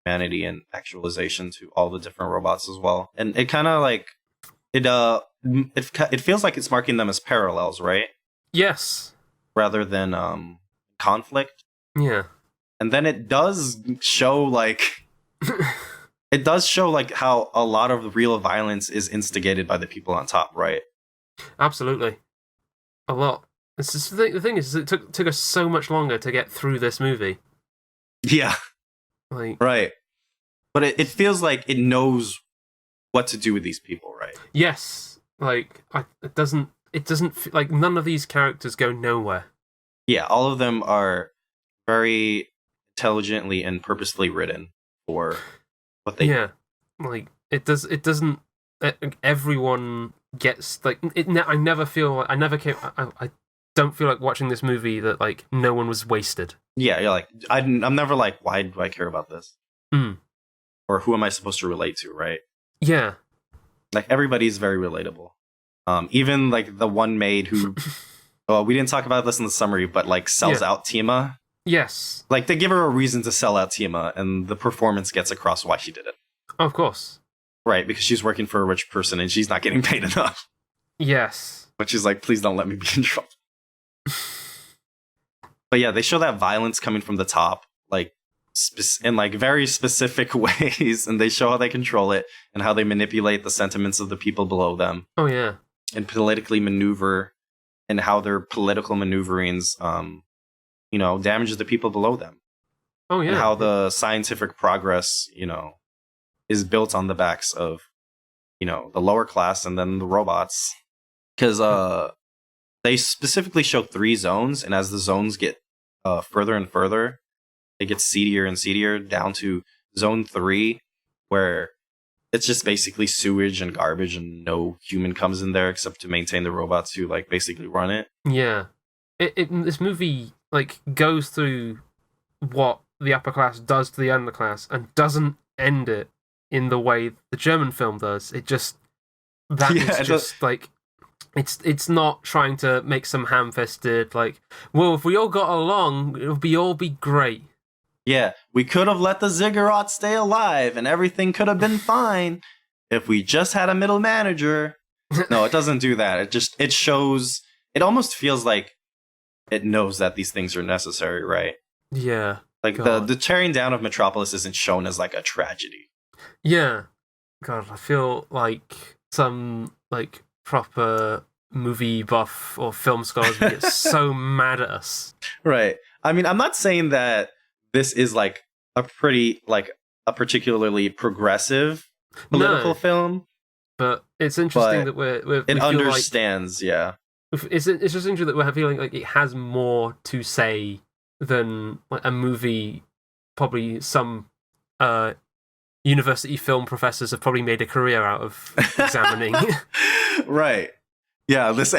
Speaker 2: humanity and actualization to all the different robots as well, and it kind of like it feels like it's marking them as parallels, right?
Speaker 1: Yes.
Speaker 2: Rather than conflict.
Speaker 1: Yeah.
Speaker 2: And then it does show like how a lot of the real violence is instigated by the people on top, right?
Speaker 1: Absolutely. A lot. It's just, the thing is, it took us so much longer to get through this movie.
Speaker 2: Yeah.
Speaker 1: Like,
Speaker 2: right. But it feels like it knows what to do with these people, right?
Speaker 1: Yes. Like, it doesn't like, none of these characters go nowhere.
Speaker 2: Yeah, all of them are very intelligently and purposefully written for what they
Speaker 1: do. Like, it doesn't everyone gets like I never feel like I don't feel like watching this movie that like no one was wasted.
Speaker 2: Yeah, you're like, I'm never like, why do I care about this? Or who am I supposed to relate to, right?
Speaker 1: Yeah.
Speaker 2: Like everybody's very relatable. Even like the one maid who, well, we didn't talk about this in the summary, but like sells out Tima.
Speaker 1: Yes.
Speaker 2: Like they give her a reason to sell out Tima, and the performance gets across why she did it.
Speaker 1: Of course.
Speaker 2: Right, because she's working for a rich person and she's not getting paid enough.
Speaker 1: Yes.
Speaker 2: But she's like, please don't let me be in trouble. But yeah, they show that violence coming from the top, like in like very specific ways, and they show how they control it and how they manipulate the sentiments of the people below them.
Speaker 1: Oh yeah.
Speaker 2: And politically maneuver, and how their political maneuverings, damages the people below them.
Speaker 1: Oh yeah.
Speaker 2: And how the scientific progress, is built on the backs of, the lower class and then the robots. Because they specifically show 3 zones, and as the zones get further and further, it gets seedier and seedier down to zone 3, where it's just basically sewage and garbage, and no human comes in there except to maintain the robots who like basically run it.
Speaker 1: Yeah, this movie like goes through what the upper class does to the underclass and doesn't end it in the way the German film does. It just like it's not trying to make some ham-fisted like, well, if we all got along, it would all be great.
Speaker 2: Yeah, we could have let the ziggurats stay alive and everything could have been fine if we just had a middle manager. No, it doesn't do that. It shows, it almost feels like it knows that these things are necessary, right?
Speaker 1: Yeah.
Speaker 2: Like the tearing down of Metropolis isn't shown as like a tragedy.
Speaker 1: Yeah. God, I feel like some like proper movie buff or film scholars would get so mad at us.
Speaker 2: Right. I mean, I'm not saying that this is like a particularly progressive political film,
Speaker 1: but it's interesting that
Speaker 2: it understands. Yeah,
Speaker 1: it's just interesting that we're feeling like it has more to say than like a movie. Probably some university film professors have probably made a career out of examining.
Speaker 2: Right. Yeah. This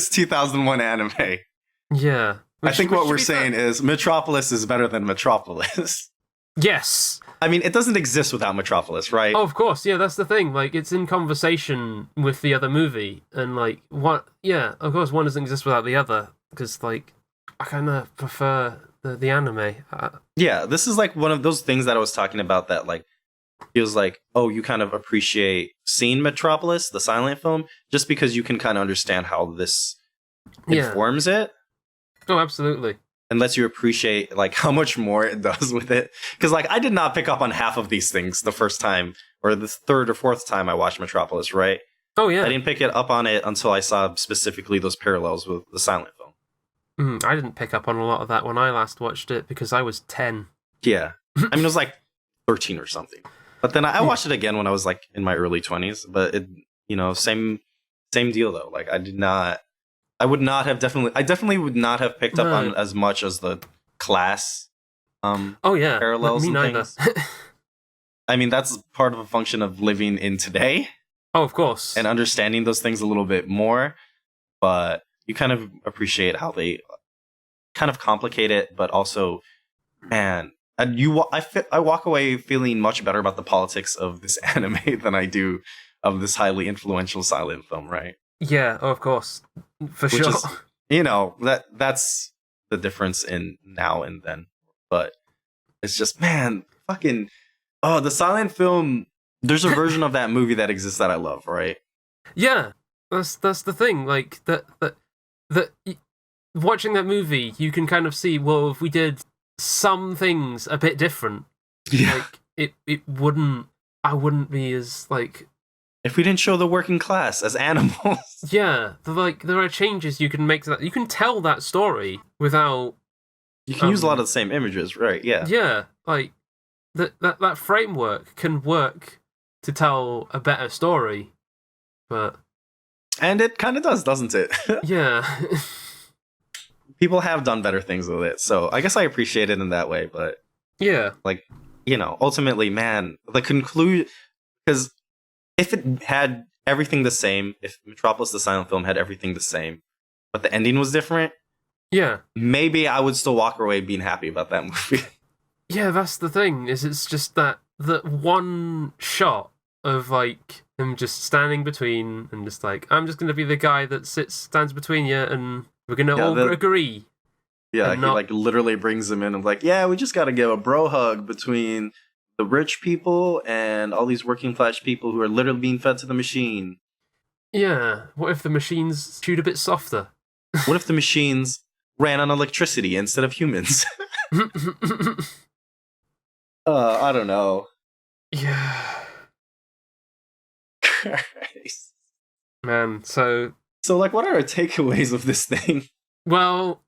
Speaker 2: 2001 anime.
Speaker 1: Yeah.
Speaker 2: I think what we're saying is Metropolis is better than Metropolis.
Speaker 1: Yes.
Speaker 2: I mean, it doesn't exist without Metropolis, right?
Speaker 1: Oh, of course. Yeah, that's the thing. Like, it's in conversation with the other movie. And, like, of course, one doesn't exist without the other. Because, like, I kind of prefer the anime.
Speaker 2: Yeah, this is, like, one of those things that I was talking about that, like, feels like, oh, you kind of appreciate seeing Metropolis, the silent film, just because you can kind of understand how this informs it.
Speaker 1: Oh, absolutely.
Speaker 2: And lets you appreciate like how much more it does with it. Because like I did not pick up on half of these things the first time or the third or fourth time I watched Metropolis, right?
Speaker 1: Oh yeah.
Speaker 2: I didn't pick it up on it until I saw specifically those parallels with the silent film.
Speaker 1: I didn't pick up on a lot of that when I last watched it because I was 10.
Speaker 2: Yeah. I mean, it was like 13 or something. But then I watched it again when I was like in my early 20s. But it, same deal though. Like I definitely would not have picked up on as much as the class parallels and things. I mean, that's part of a function of living in today.
Speaker 1: Oh, of course.
Speaker 2: And understanding those things a little bit more. But you kind of appreciate how they kind of complicate it, but also, man, I walk away feeling much better about the politics of this anime than I do of this highly influential silent film, right?
Speaker 1: Yeah, of course. For sure.
Speaker 2: That's the difference in now and then. But it's just, man, fucking, the silent film, there's a version of that movie that exists that I love, right?
Speaker 1: Yeah, that's the thing. Like, that watching that movie, you can kind of see, well, if we did some things a bit different, like, I wouldn't be as, like...
Speaker 2: If we didn't show the working class as animals.
Speaker 1: Yeah, there are changes you can make to that. You can tell that story without...
Speaker 2: You can use a lot of the same images, right? Yeah.
Speaker 1: Yeah, like, that framework can work to tell a better story, but...
Speaker 2: And it kind of does, doesn't it?
Speaker 1: Yeah.
Speaker 2: People have done better things with it, so I guess I appreciate it in that way, but...
Speaker 1: Yeah.
Speaker 2: Like, ultimately, man, the conclusion... Because... If it had everything the same, if Metropolis the silent film had everything the same, but the ending was different, maybe I would still walk away being happy about that movie.
Speaker 1: Yeah, that's the thing, is it's just that one shot of, like, Him just standing between and just like, I'm just going to be the guy that stands between you and we're going to all agree.
Speaker 2: Yeah, he like literally brings them in and like, yeah, we just got to give a bro hug between the rich people and all these working class people who are literally being fed to the machine.
Speaker 1: Yeah, what if the machines chewed a bit softer?
Speaker 2: What if the machines ran on electricity instead of humans? I don't know.
Speaker 1: Yeah.
Speaker 2: Christ.
Speaker 1: Man, so
Speaker 2: like, what are our takeaways of this thing?
Speaker 1: Well,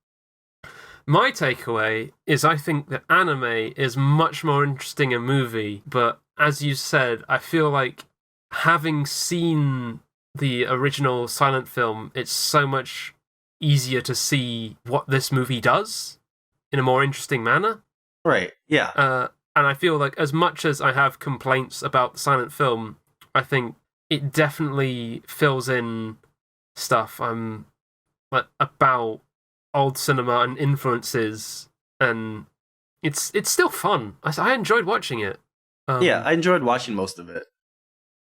Speaker 1: my takeaway is I think that anime is much more interesting a movie, but as you said, I feel like having seen the original silent film, it's so much easier to see what this movie does in a more interesting manner.
Speaker 2: Right, yeah.
Speaker 1: And I feel like as much as I have complaints about the silent film, I think it definitely fills in stuff like about old cinema and influences, and it's still fun. I enjoyed watching it.
Speaker 2: Yeah, I enjoyed watching most of it.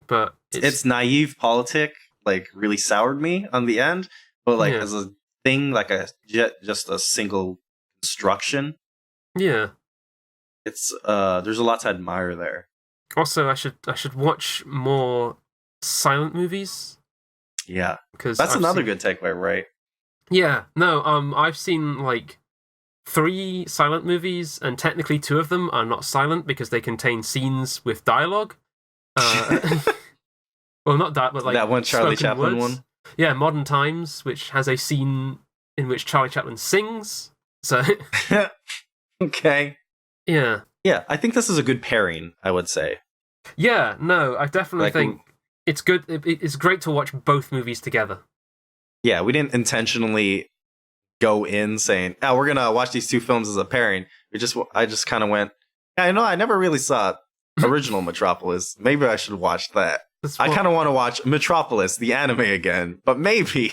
Speaker 1: But
Speaker 2: its naive politic like really soured me on the end, but like as a thing, like just a single construction.
Speaker 1: Yeah.
Speaker 2: It's there's a lot to admire there.
Speaker 1: Also, I should watch more silent movies.
Speaker 2: Yeah, because that's another good takeaway, right?
Speaker 1: Yeah, no, I've seen like 3 silent movies, and technically 2 of them are not silent because they contain scenes with dialogue. Well, not that, but like
Speaker 2: that one Charlie Chaplin
Speaker 1: words.
Speaker 2: One.
Speaker 1: Yeah, Modern Times, which has a scene in which Charlie Chaplin sings. So,
Speaker 2: okay.
Speaker 1: Yeah.
Speaker 2: Yeah, I think this is a good pairing, I would say.
Speaker 1: Yeah, no, I definitely think it's good. It's great to watch both movies together.
Speaker 2: Yeah, we didn't intentionally go in saying, "Oh, we're gonna watch these 2 films as a pairing." I just kind of went, "Yeah, I know, I never really saw original Metropolis. Maybe I should watch that." I kind of want to watch Metropolis, the anime again, but maybe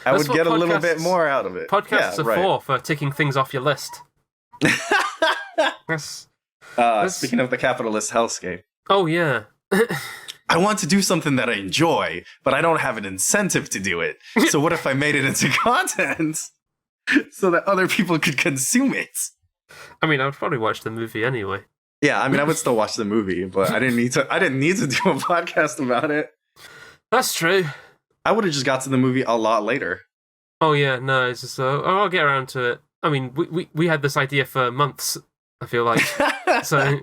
Speaker 2: I would get a little bit more out of it.
Speaker 1: Podcasts are for ticking things off your list.
Speaker 2: Speaking of the capitalist hellscape.
Speaker 1: Oh, yeah.
Speaker 2: I want to do something that I enjoy, but I don't have an incentive to do it. So what if I made it into content so that other people could consume it?
Speaker 1: I mean, I would probably watch the movie anyway.
Speaker 2: Yeah, I mean, I would still watch the movie, but I didn't need to do a podcast about it.
Speaker 1: That's true.
Speaker 2: I would have just got to the movie a lot later.
Speaker 1: Oh, yeah, no, it's just, I'll get around to it. I mean, we had this idea for months, I feel like. So,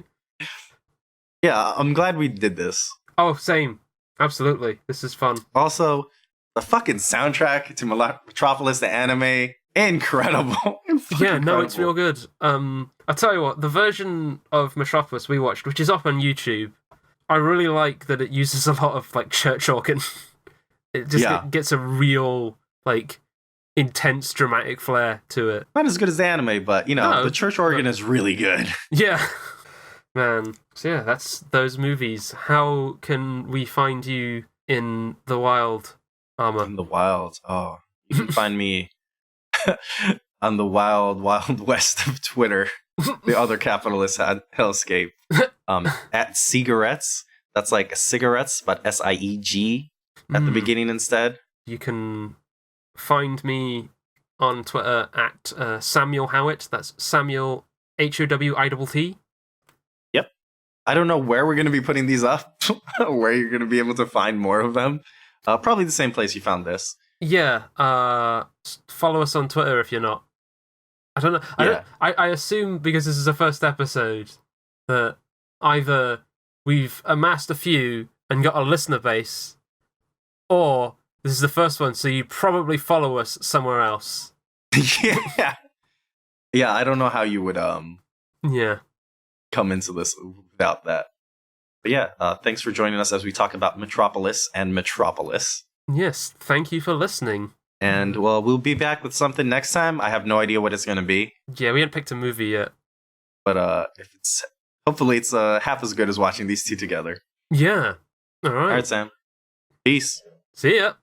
Speaker 2: yeah, I'm glad we did this.
Speaker 1: Oh, same. Absolutely. This is fun.
Speaker 2: Also, the fucking soundtrack to Metropolis, the anime, incredible.
Speaker 1: Yeah, no, it's real good. I'll tell you what, the version of Metropolis we watched, which is up on YouTube, I really like that it uses a lot of like church organ. It gets a real like intense dramatic flair to it.
Speaker 2: Not as good as the anime, but the church organ is really good.
Speaker 1: Yeah. Man. So yeah, that's those movies. How can we find you in the wild, Armor?
Speaker 2: In the wild. Oh. You can find me on the wild west of Twitter. The other capitalist hellscape. At cigarettes. That's like cigarettes, but SIEG at the beginning instead.
Speaker 1: You can find me on Twitter at Samuel Howitt. That's Samuel HOWITT.
Speaker 2: Yep. I don't know where we're going to be putting these up, where you're going to be able to find more of them. Probably the same place you found this.
Speaker 1: Yeah. Follow us on Twitter if you're not. I don't know. I assume because this is the first episode that either we've amassed a few and got a listener base, or this is the first one, so you probably follow us somewhere else.
Speaker 2: Yeah. Yeah, I don't know how you would come into this without that. But yeah, thanks for joining us as we talk about Metropolis and Metropolis.
Speaker 1: Yes, thank you for listening.
Speaker 2: And well, we'll be back with something next time. I have no idea what it's going to be.
Speaker 1: Yeah, we haven't picked a movie yet.
Speaker 2: But hopefully it's half as good as watching these 2 together.
Speaker 1: Yeah. All right.
Speaker 2: All right, Sam. Peace.
Speaker 1: See ya.